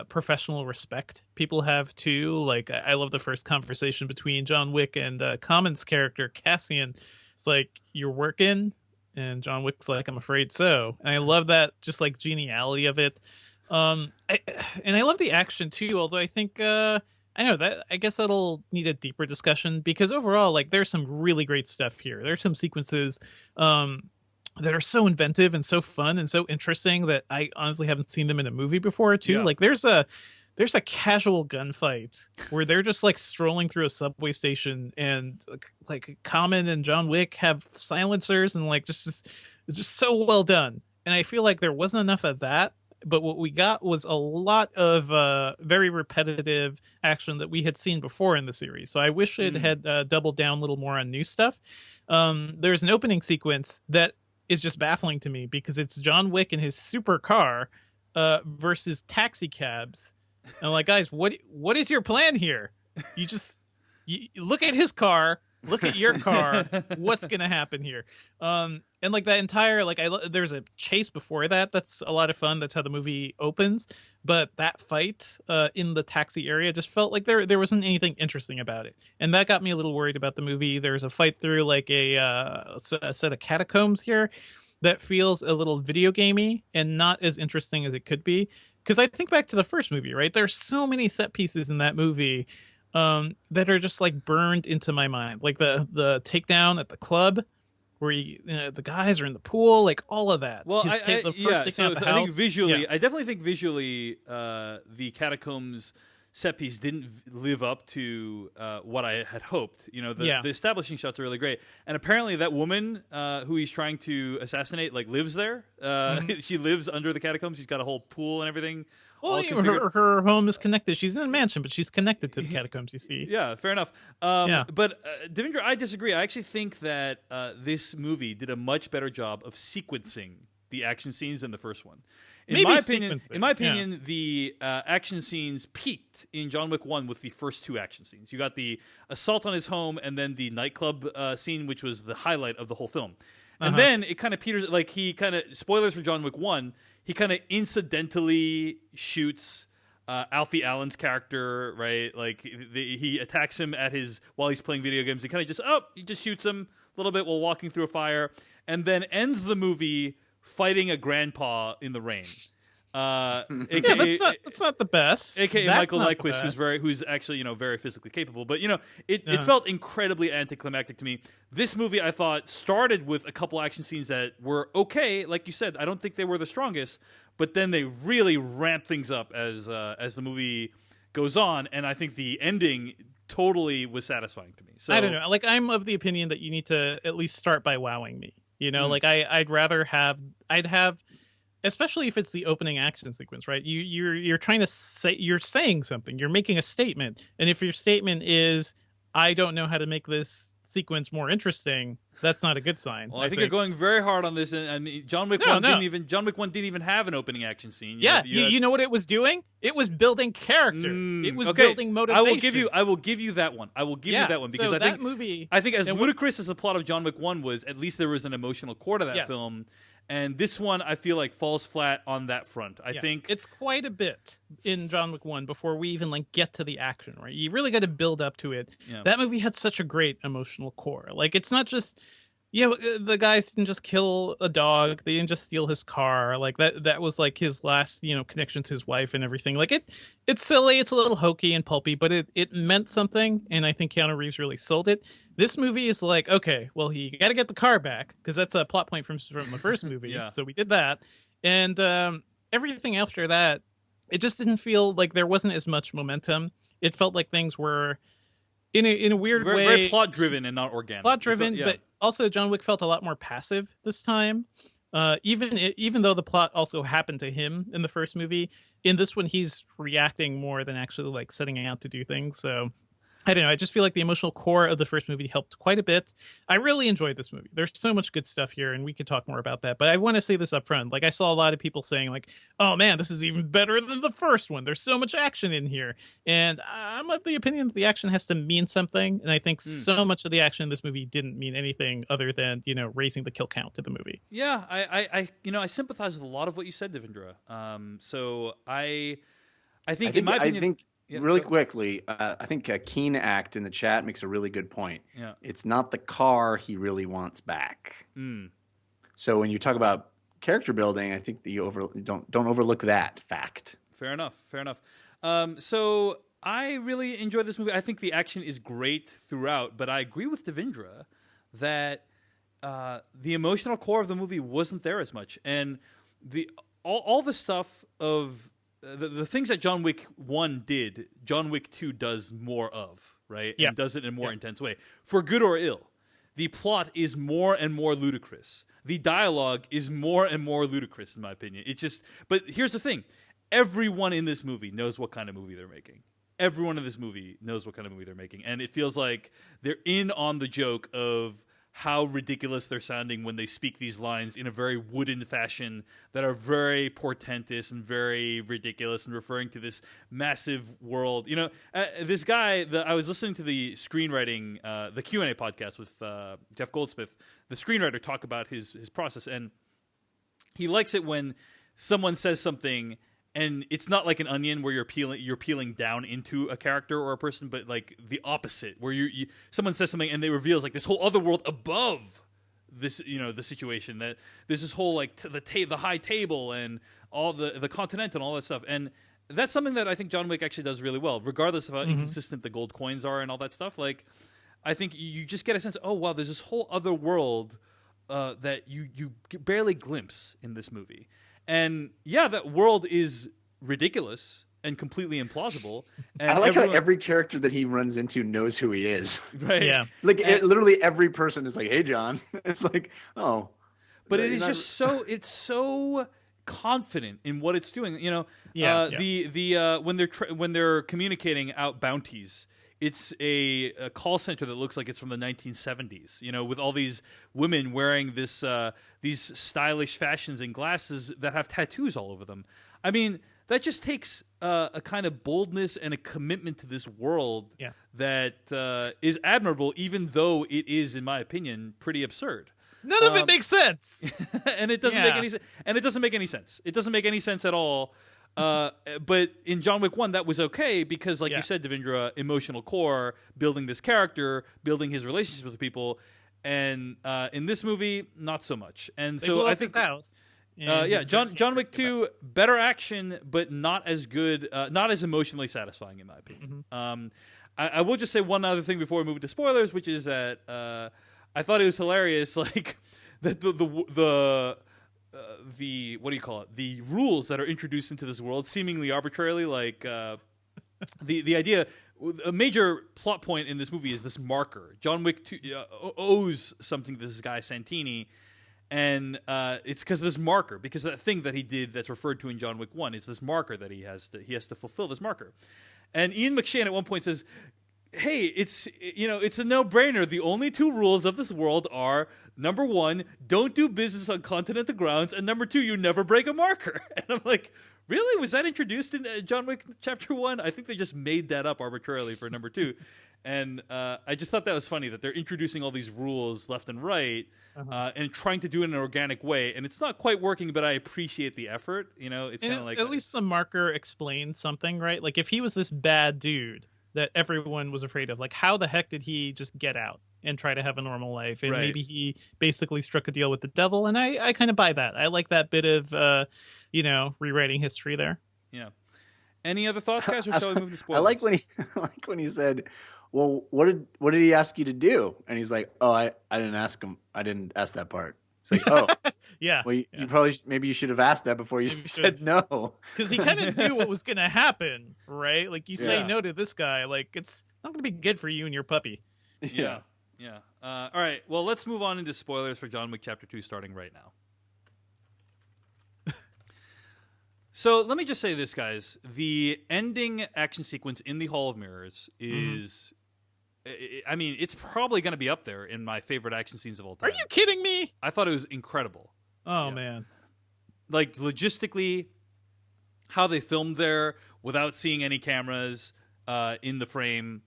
professional respect people have too. Like I love the first conversation between John Wick and Common's character Cassian. It's like, you're working, and John Wick's like, I'm afraid so. And I love that just like geniality of it. And I love the action too, although I think I know that I guess that'll need a deeper discussion because overall, like, there's some really great stuff here. There's some sequences that are so inventive and so fun and so interesting that I honestly haven't seen them in a movie before too. Like there's a casual gunfight where they're just like strolling through a subway station and like Common and John Wick have silencers and like it's just so well done. And I feel like there wasn't enough of that, but what we got was a lot of very repetitive action that we had seen before in the series. So I wish it had doubled down a little more on new stuff. There's an opening sequence that is just baffling to me because it's John Wick in his supercar versus taxi cabs. And I'm like, guys, what is your plan here? You look at his car, look at your car. What's gonna happen here? And like that entire there's a chase before that. That's a lot of fun. That's how the movie opens. But that fight in the taxi area just felt like there wasn't anything interesting about it, and that got me a little worried about the movie. There's a fight through like a set of catacombs here that feels a little video gamey and not as interesting as it could be. Because I think back to the first movie, right? There's so many set pieces in that movie that are just like burned into my mind. Like the takedown at the club where the guys are in the pool, like all of that. Well, I think visually, I definitely think visually the catacombs set piece didn't live up to what I had hoped. The establishing shots are really great, and apparently that woman who he's trying to assassinate lives there. She lives under the catacombs. She's got a whole pool and everything. Well, her home is connected. She's in a mansion, but she's connected to the catacombs. You see? Yeah, fair enough. But Devendra, I disagree. I actually think that this movie did a much better job of sequencing the action scenes than the first one. In my opinion, the action scenes peaked in John Wick 1 with the first two action scenes. You got the assault on his home and then the nightclub scene, which was the highlight of the whole film. And then it kind of peters, like he kind of, spoilers for John Wick 1, he kind of incidentally shoots Alfie Allen's character, right? Like he attacks him while he's playing video games. He kind of he just shoots him a little bit while walking through a fire, and then ends the movie fighting a grandpa in the rain. That's not the best. AKA Michael Nyquist, who's actually very physically capable. But it felt incredibly anticlimactic to me. This movie, I thought, started with a couple action scenes that were okay, like you said. I don't think they were the strongest, but then they really ramp things up as the movie goes on, and I think the ending totally was satisfying to me. So I don't know. Like, I'm of the opinion that you need to at least start by wowing me. Like I'd have, especially if it's the opening action sequence, right? You're trying to say, you're saying something, you're making a statement, and if your statement is, I don't know how to make this sequence more interesting, that's not a good sign. Well, I think you're going very hard on this, and I mean, John Wick 1 didn't even have an opening action scene. You know what it was doing? It was building character. It was building motivation. I will give you that one. I will give you that one because I think as ludicrous as the plot of John Wick 1 was, at least there was an emotional core to that film. And this one, I feel like, falls flat on that front. I think it's quite a bit in John Wick 1 before we even get to the action, right? You really got to build up to it. Yeah. That movie had such a great emotional core. Like, it's not just, the guys didn't just kill a dog. They didn't just steal his car. Like, that was like his last, connection to his wife and everything. Like, it's silly. It's a little hokey and pulpy, but it meant something. And I think Keanu Reeves really sold it. This movie is like, okay, well, he got to get the car back because that's a plot point from the first movie. So we did that. And everything after that, it just didn't feel like there wasn't as much momentum. It felt like things were in a weird way. Very plot driven and not organic. Plot driven, but also John Wick felt a lot more passive this time. Even though the plot also happened to him in the first movie, in this one he's reacting more than actually like setting out to do things. So I don't know. I just feel like the emotional core of the first movie helped quite a bit. I really enjoyed this movie. There's so much good stuff here, and we could talk more about that. But I want to say this up front. Like, I saw a lot of people saying, like, oh, man, this is even better than the first one. There's so much action in here. And I'm of the opinion that the action has to mean something. And I think so much of the action in this movie didn't mean anything other than, raising the kill count to the movie. Yeah, I sympathize with a lot of what you said, Devendra. So I think in my opinion... Yeah, really quickly, I think Keen Act in the chat makes a really good point. Yeah. It's not the car he really wants back. So when you talk about character building, I think that you don't overlook that fact. Fair enough. So I really enjoyed this movie. I think the action is great throughout, but I agree with Devendra that the emotional core of the movie wasn't there as much, and all the stuff of the things that John Wick 1 did, John Wick 2 does more of, right? Yeah. And does it in a more intense way. For good or ill, the plot is more and more ludicrous. The dialogue is more and more ludicrous, in my opinion. But here's the thing. Everyone in this movie knows what kind of movie they're making. Everyone in this movie knows what kind of movie they're making. And it feels like they're in on the joke of how ridiculous they're sounding when they speak these lines in a very wooden fashion that are very portentous and very ridiculous and referring to this massive world. This guy, I was listening to the screenwriting, the Q&A podcast with Jeff Goldsmith, the screenwriter, talk about his process, and he likes it when someone says something and it's not like an onion where you're peeling down into a character or a person, but like the opposite, where someone says something and they reveals like this whole other world above this, the situation, that there's this whole like the high table and all the continent and all that stuff. And that's something that I think John Wick actually does really well, regardless of how inconsistent the gold coins are and all that stuff. Like, I think you just get a sense of, oh wow, there's this whole other world that you barely glimpse in this movie. And yeah, that world is ridiculous and completely implausible. And I like how every character that he runs into knows who he is. Right. Yeah. Like literally every person is like, "Hey, John." It's like, oh. But it is just it's so confident in what it's doing. When they're communicating out bounties, it's a call center that looks like it's from the 1970s, with all these women wearing these stylish fashions and glasses that have tattoos all over them. I mean, that just takes a kind of boldness and a commitment to this world that is admirable, even though it is, in my opinion, pretty absurd. None of it makes sense. And it doesn't make any sense. And it doesn't make any sense. It doesn't make any sense at all. But in John Wick 1, that was okay because, like you said, Devendra, emotional core, building this character, building his relationships with people, and in this movie, not so much. And so I think his house. John Wick 2, better action, but not as good, not as emotionally satisfying, in my opinion. I will just say one other thing before we move into spoilers, which is that I thought it was hilarious, like that the what do you call it? The rules that are introduced into this world, seemingly arbitrarily, like the idea. A major plot point in this movie is this marker. John Wick 2 owes something to this guy Santini, and it's because of this marker, because of that thing that he did that's referred to in John Wick 1. It's this marker that he has to fulfill this marker. And Ian McShane at one point says, hey, it's it's a no-brainer. The only two rules of this world are number one, don't do business on continental grounds, and number two, you never break a marker. And I'm like, really? Was that introduced in John Wick Chapter 1? I think they just made that up arbitrarily for number 2. And I just thought that was funny that they're introducing all these rules left and right and trying to do it in an organic way. And it's not quite working, but I appreciate the effort. It's kind of like... At least the marker explains something, right? Like, if he was this bad dude that everyone was afraid of, like, how the heck did he just get out and try to have a normal life? And maybe he basically struck a deal with the devil. And I kind of buy that. I like that bit of, rewriting history there. Yeah. Any other thoughts, guys, or shall we move to spoilers? I like when he said, well, what did he ask you to do? And he's like, oh, I didn't ask him. I didn't ask that part. It's like, oh, yeah. Well, you probably maybe you should have asked that before you said no. Because he kind of knew what was going to happen, right? Like, you say no to this guy, like, it's not going to be good for you and your puppy. Yeah. All right. Well, let's move on into spoilers for John Wick Chapter 2 starting right now. So let me just say this, guys. The ending action sequence in the Hall of Mirrors is... I mean, it's probably going to be up there in my favorite action scenes of all time. Are you kidding me? I thought it was incredible. Oh, man. Like, logistically, how they filmed there without seeing any cameras in the frame.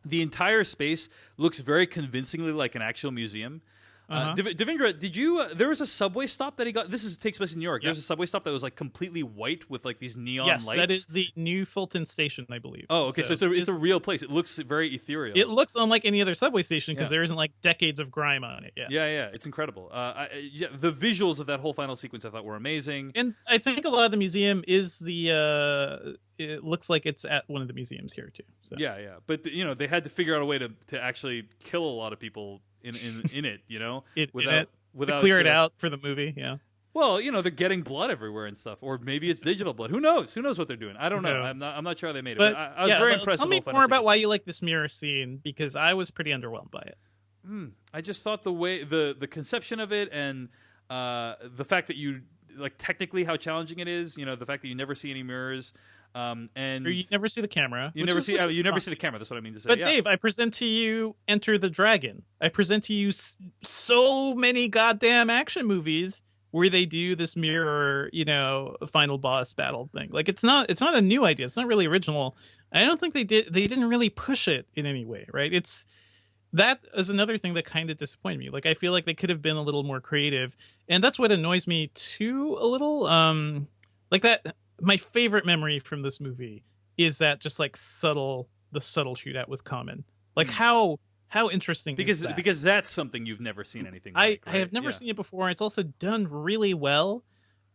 The entire space looks very convincingly like an actual museum. Devindra, did you? There was a subway stop that he got. Takes place in New York. There's a subway stop that was like completely white with like these neon lights. Yes, that is the New Fulton Station, I believe. Oh, okay. So it's a real place. It looks very ethereal. It looks unlike any other subway station because there isn't like decades of grime on it. Yeah. It's incredible. The visuals of that whole final sequence I thought were amazing. And I think a lot of the museum is the. It looks like it's at one of the museums here too. So. Yeah. But they had to figure out a way to actually kill a lot of people in it, without clear it out for the movie. Yeah. Well, they're getting blood everywhere and stuff, or maybe it's digital blood. Who knows? Who knows what they're doing? I don't know. I'm not sure how they made it. But I was very impressed. Tell me more about why you like this mirror scene, because I was pretty underwhelmed by it. I just thought the way the conception of it and the fact that you like technically how challenging it is. The fact that you never see any mirrors. And or you never see the camera. You never see the camera. That's what I mean to say. But Dave, I present to you Enter the Dragon. I present to you so many goddamn action movies where they do this mirror, final boss battle thing. Like, it's not a new idea. It's not really original. I don't think they didn't really push it in any way, right? That is another thing that kind of disappointed me. Like, I feel like they could have been a little more creative, and that's what annoys me too a little. Like that. My favorite memory from this movie is that just like the subtle shootout with Common. Like how interesting is that? Because that's something you've never seen anything like. I have never seen it before. It's also done really well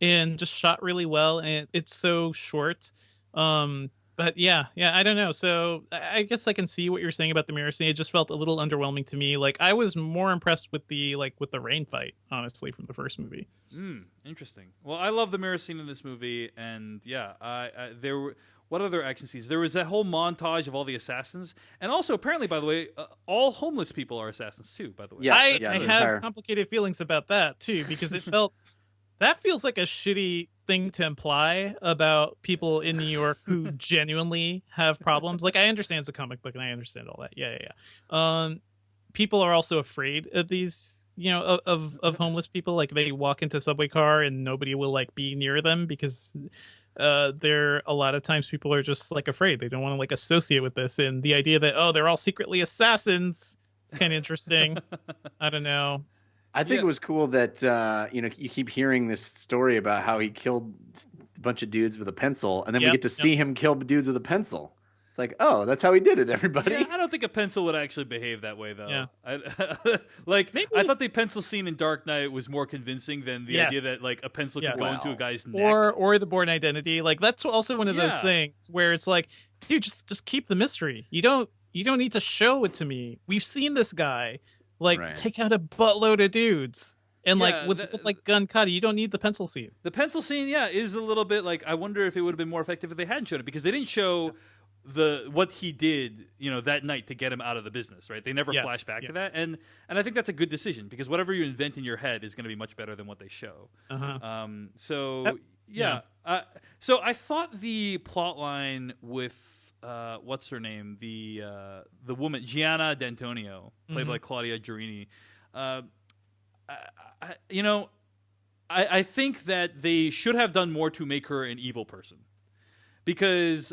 and just shot really well, and it's so short. But yeah, I don't know. So I guess I can see what you're saying about the mirror scene. It just felt a little underwhelming to me. Like, I was more impressed with the rain fight, honestly, from the first movie. Interesting. Well, I love the mirror scene in this movie, and there were what other action scenes? There was that whole montage of all the assassins, and also apparently, by the way, all homeless people are assassins too. By the way, I have complicated feelings about that too, because it felt. That feels like a shitty thing to imply about people in New York who genuinely have problems. Like, I understand it's a comic book and I understand all that. Yeah. People are also afraid of these, of homeless people. Like, they walk into a subway car and nobody will like be near them because a lot of times people are just like afraid. They don't want to like associate with this. And the idea that, they're all secretly assassins, it's kind of interesting. I don't know. I think it was cool that you keep hearing this story about how he killed a bunch of dudes with a pencil, and then we get to see him kill dudes with a pencil. It's like, oh, that's how he did it, everybody. Yeah, I don't think a pencil would actually behave that way, though. Yeah. I thought the pencil scene in Dark Knight was more convincing than the idea that like a pencil could go into a guy's neck. Or the Bourne Identity. Like, that's also one of those things where it's like, dude, just keep the mystery. You don't need to show it to me. We've seen this guy. Take out a buttload of dudes. And with gun cutty, you don't need the pencil scene. The pencil scene, is a little bit like, I wonder if it would have been more effective if they hadn't shown it, because they didn't show what he did, that night to get him out of the business, right? They never flash back to that, and I think that's a good decision, because whatever you invent in your head is going to be much better than what they show. So I thought the plot line with what's her name, the woman Gianna D'Antonio, played by Claudia Girini. I think that they should have done more to make her an evil person, because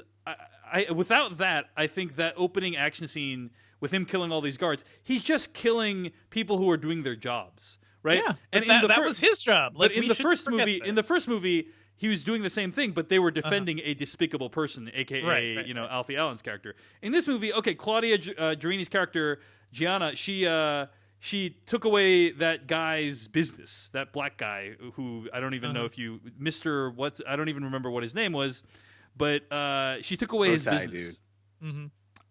without that, I think that opening action scene with him killing all these guards, he's just killing people who are doing their jobs, right? Yeah, and that was his job. Like, but in the first movie, he was doing the same thing, but they were defending a despicable person, aka Alfie Allen's character. In this movie, okay, Claudia Girini's character Gianna, she took away that guy's business, that black guy who I don't even know if you I don't even remember what his name was, but she took away his business,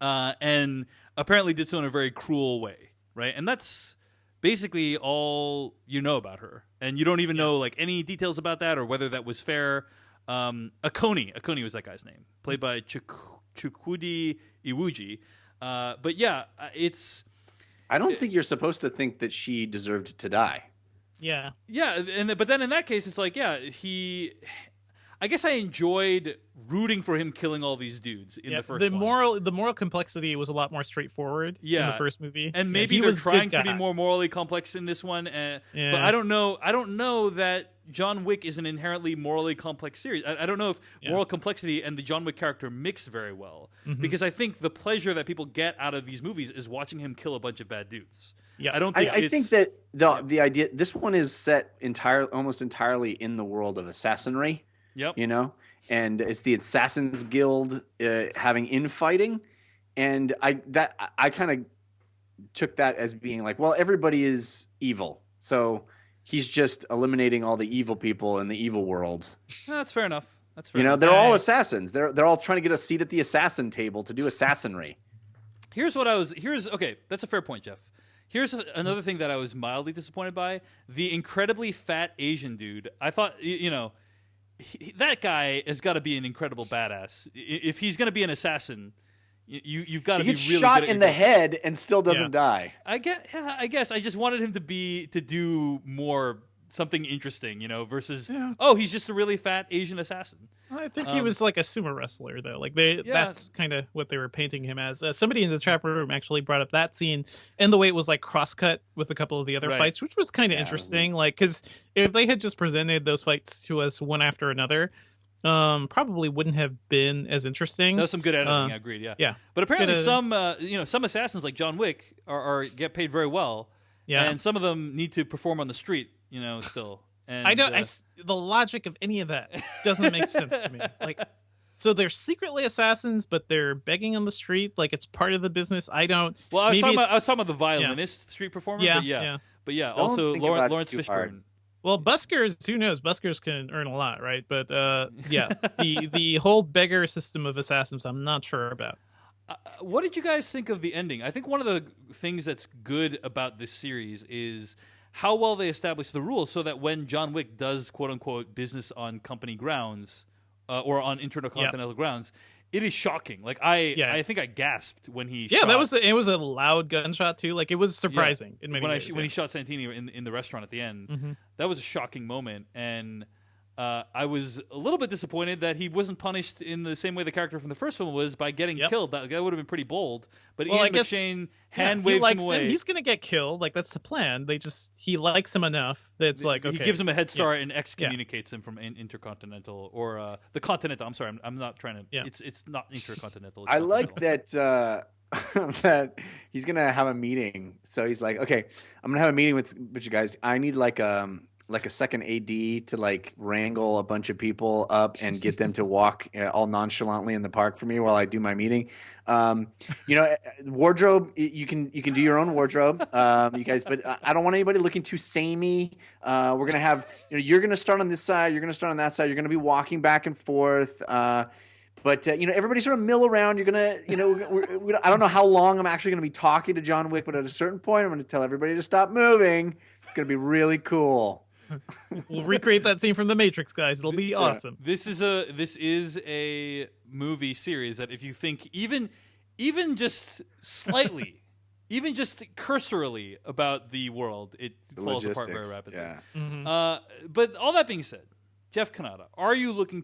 and apparently did so in a very cruel way, right? And that's basically all you know about her, and you don't even know like any details about that or whether that was fair. Akoni was that guy's name, played by Chukwudi Iwuji. But yeah, it's. I don't think you're supposed to think that she deserved to die. Yeah. Yeah, but then in that case, it's like, I guess I enjoyed rooting for him killing all these dudes in the first one. The moral complexity was a lot more straightforward in the first movie. And maybe they're trying to be more morally complex in this one. But I don't know that John Wick is an inherently morally complex series. I don't know if moral complexity and the John Wick character mix very well. Because I think the pleasure that people get out of these movies is watching him kill a bunch of bad dudes. Yeah, I think that the idea, this one is set almost entirely in the world of assassinry. Yep. You know, and it's the Assassins Guild having infighting, and I kind of took that as being like, well, everybody is evil, so he's just eliminating all the evil people in the evil world. That's fair enough. They're all assassins. They're all trying to get a seat at the assassin table to do assassinry. Okay, that's a fair point, Jeff. Here's another thing that I was mildly disappointed by: the incredibly fat Asian dude. I thought, that guy has got to be an incredible badass. If he's going to be an assassin, you've got to be really shot good in the head and still doesn't die. I guess I just wanted him to do more, something interesting, versus he's just a really fat Asian assassin. I think he was like a sumo wrestler, though. Like that's kind of what they were painting him as. Somebody in the chat room actually brought up that scene and the way it was like cross-cut with a couple of the other fights, which was kind of interesting. Like, because if they had just presented those fights to us one after another, probably wouldn't have been as interesting. That was some good editing. I agreed. Yeah. But apparently, some assassins like John Wick are get paid very well. Yeah. And some of them need to perform on the street. Still. And, the logic of any of that doesn't make sense to me. Like, so they're secretly assassins, but they're begging on the street. Like, it's part of the business. I was talking about the violinist street performer. But also Lawrence Fishburne. Hard. Well, buskers, who knows? Buskers can earn a lot, right? But the whole beggar system of assassins, I'm not sure about. What did you guys think of the ending? I think one of the things that's good about this series is how well they establish the rules so that when John Wick does quote-unquote business on company grounds or on intercontinental grounds, it is shocking. Like, I think I gasped when he shot. It was a loud gunshot, too. Like, it was surprising in many ways. When he shot Santini in the restaurant at the end, that was a shocking moment. And I was a little bit disappointed that he wasn't punished in the same way the character from the first one was by getting killed. That would have been pretty bold. But Ian McShane hand-waves him away. He's going to get killed. Like, that's the plan. He likes him enough that it's like, okay. He gives him a head start and excommunicates him from Intercontinental or the Continental. I'm sorry, I'm not trying to. Yeah. It's not Intercontinental. I like that that he's going to have a meeting. So he's like, okay, I'm going to have a meeting with you guys. I need like a second AD to like wrangle a bunch of people up and get them to walk all nonchalantly in the park for me while I do my meeting. Wardrobe, you can do your own wardrobe, you guys, but I don't want anybody looking too samey. We're going to have, you're going to start on this side. You're going to start on that side. You're going to be walking back and forth. But everybody sort of mill around. You're going to, I don't know how long I'm actually going to be talking to John Wick, but at a certain point, I'm going to tell everybody to stop moving. It's going to be really cool. We'll recreate that scene from The Matrix, guys. It'll be awesome. This is a movie series that if you think even just slightly, even just cursorily about the world, it falls apart very rapidly. Yeah. But all that being said, Jeff Kanata, are you looking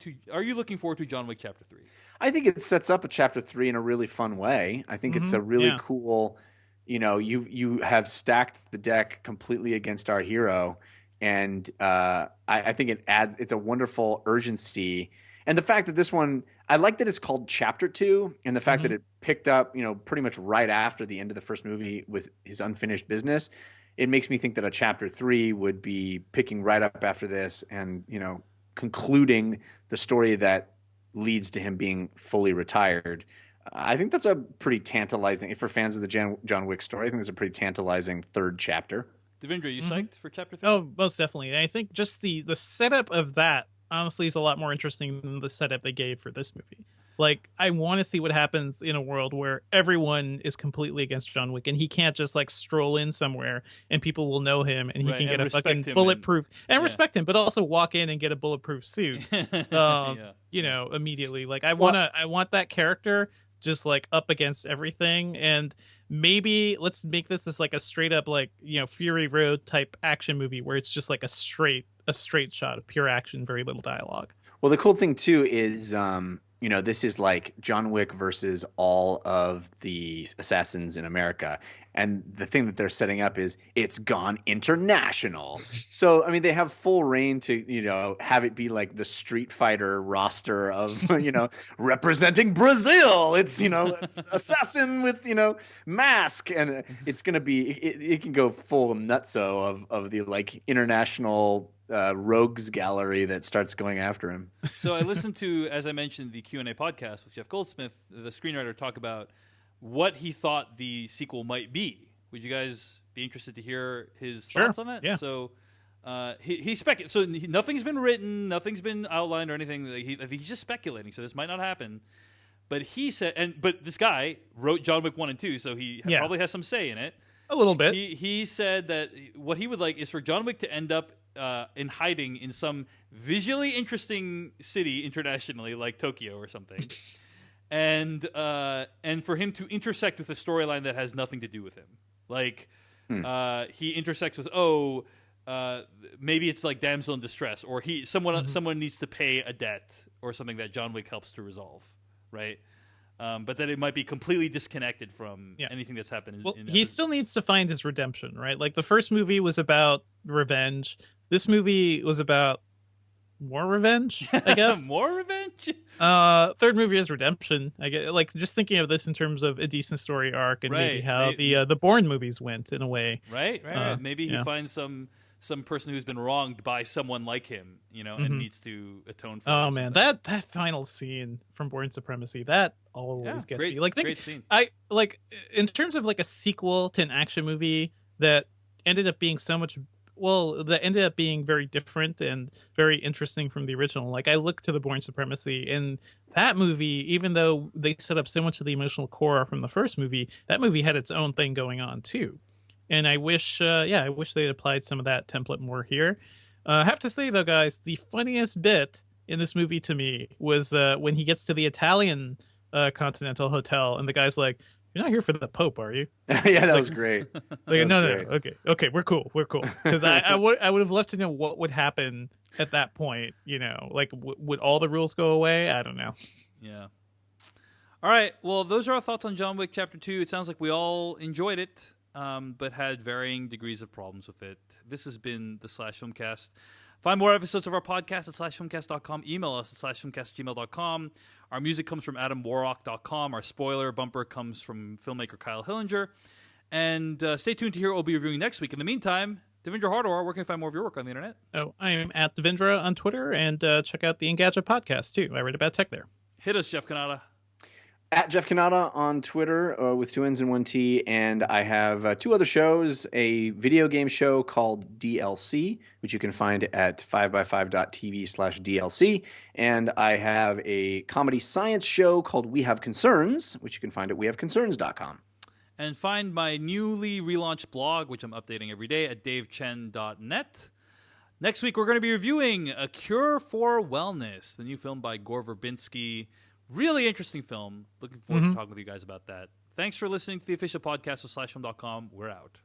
forward to John Wick Chapter 3? I think it sets up a chapter 3 in a really fun way. I think it's a really cool, you have stacked the deck completely against our hero, and I think it's a wonderful urgency. And the fact that this one, I like that it's called Chapter 2, and the fact that it picked up, pretty much right after the end of the first movie with his unfinished business. It makes me think that a Chapter 3 would be picking right up after this and, concluding the story that leads to him being fully retired. I think that's a pretty tantalizing, if for fans of the John Wick story, I think it's a pretty tantalizing third chapter. Devindra, you psyched for Chapter 3? Oh, most definitely. And I think just the setup of that, honestly, is a lot more interesting than the setup they gave for this movie. Like, I want to see what happens in a world where everyone is completely against John Wick and he can't just like stroll in somewhere and people will know him and he can get a fucking bulletproof and respect him, but also walk in and get a bulletproof suit, immediately. Like, I want that character just like up against everything. And maybe let's make this as like a straight up, like, Fury Road type action movie where it's just like a straight shot of pure action, very little dialogue. Well, the cool thing too is, this is like John Wick versus all of the assassins in America. And the thing that they're setting up is it's gone international. So, I mean, they have full reign to, have it be like the Street Fighter roster of, representing Brazil. It's, assassin with, mask. And it's going to be, it can go full nutso of the like international rogues gallery that starts going after him. So I listened to, as I mentioned, the Q&A podcast with Jeff Goldsmith, the screenwriter, talk about what he thought the sequel might be. Would you guys be interested to hear his thoughts on that? Yeah. So he speculated. So nothing's been written, nothing's been outlined or anything. He's just speculating. So this might not happen. But he said, but this guy wrote John Wick 1 and 2, so he probably has some say in it. A little bit. He said that what he would like is for John Wick to end up in hiding in some visually interesting city internationally, like Tokyo or something, and for him to intersect with a storyline that has nothing to do with him. Like he intersects with maybe it's like damsel in distress, or someone needs to pay a debt or something that John Wick helps to resolve, right? But that it might be completely disconnected from anything that's happened. He still needs to find his redemption, right? Like the first movie was about revenge. This movie was about more revenge, I guess. More revenge? Third movie is redemption. I get, like, just thinking of this in terms of a decent story arc and maybe how the Bourne movies went in a way. Right. Maybe he finds some person who's been wronged by someone like him, and needs to atone for it. Oh man, that final scene from Bourne Supremacy, that always gets me. Like, great scene. I like in terms of like a sequel to an action movie that ended up being that ended up being very different and very interesting from the original. Like, I look to the Bourne Supremacy, and that movie, even though they set up so much of the emotional core from the first movie, that movie had its own thing going on too. And I wish they'd applied some of that template more here. I have to say, though, guys, the funniest bit in this movie to me was when he gets to the Italian Continental Hotel, and the guy's like, "You're not here for the Pope, are you?" Yeah, that was great. Like, no, okay, we're cool. Because I would have loved to know what would happen at that point. Like, would all the rules go away? I don't know. Yeah. All right. Well, those are our thoughts on John Wick Chapter 2. It sounds like we all enjoyed it, but had varying degrees of problems with it. This has been the Slash Filmcast. Find more episodes of our podcast at slashfilmcast.com. Email us at slashfilmcast@gmail.com. Our music comes from adamwarrock.com. Our spoiler bumper comes from filmmaker Kyle Hillinger. And stay tuned to hear what we'll be reviewing next week. In the meantime, Devindra Hardawar, where can I find more of your work on the internet? Oh, I am at Devindra on Twitter, and check out the Engadget podcast, too. I write about tech there. Hit us, Jeff Kanata. At Jeff Kanata on Twitter with 2 N's and 1 T. And I have 2 other shows, a video game show called DLC, which you can find at 5by5.tv/DLC. And I have a comedy science show called We Have Concerns, which you can find at wehaveconcerns.com. And find my newly relaunched blog, which I'm updating every day, at davechen.net. Next week, we're going to be reviewing A Cure for Wellness, the new film by Gore Verbinski. Really interesting film. Looking forward to talking with you guys about that. Thanks for listening to the official podcast of slashfilm.com. We're out.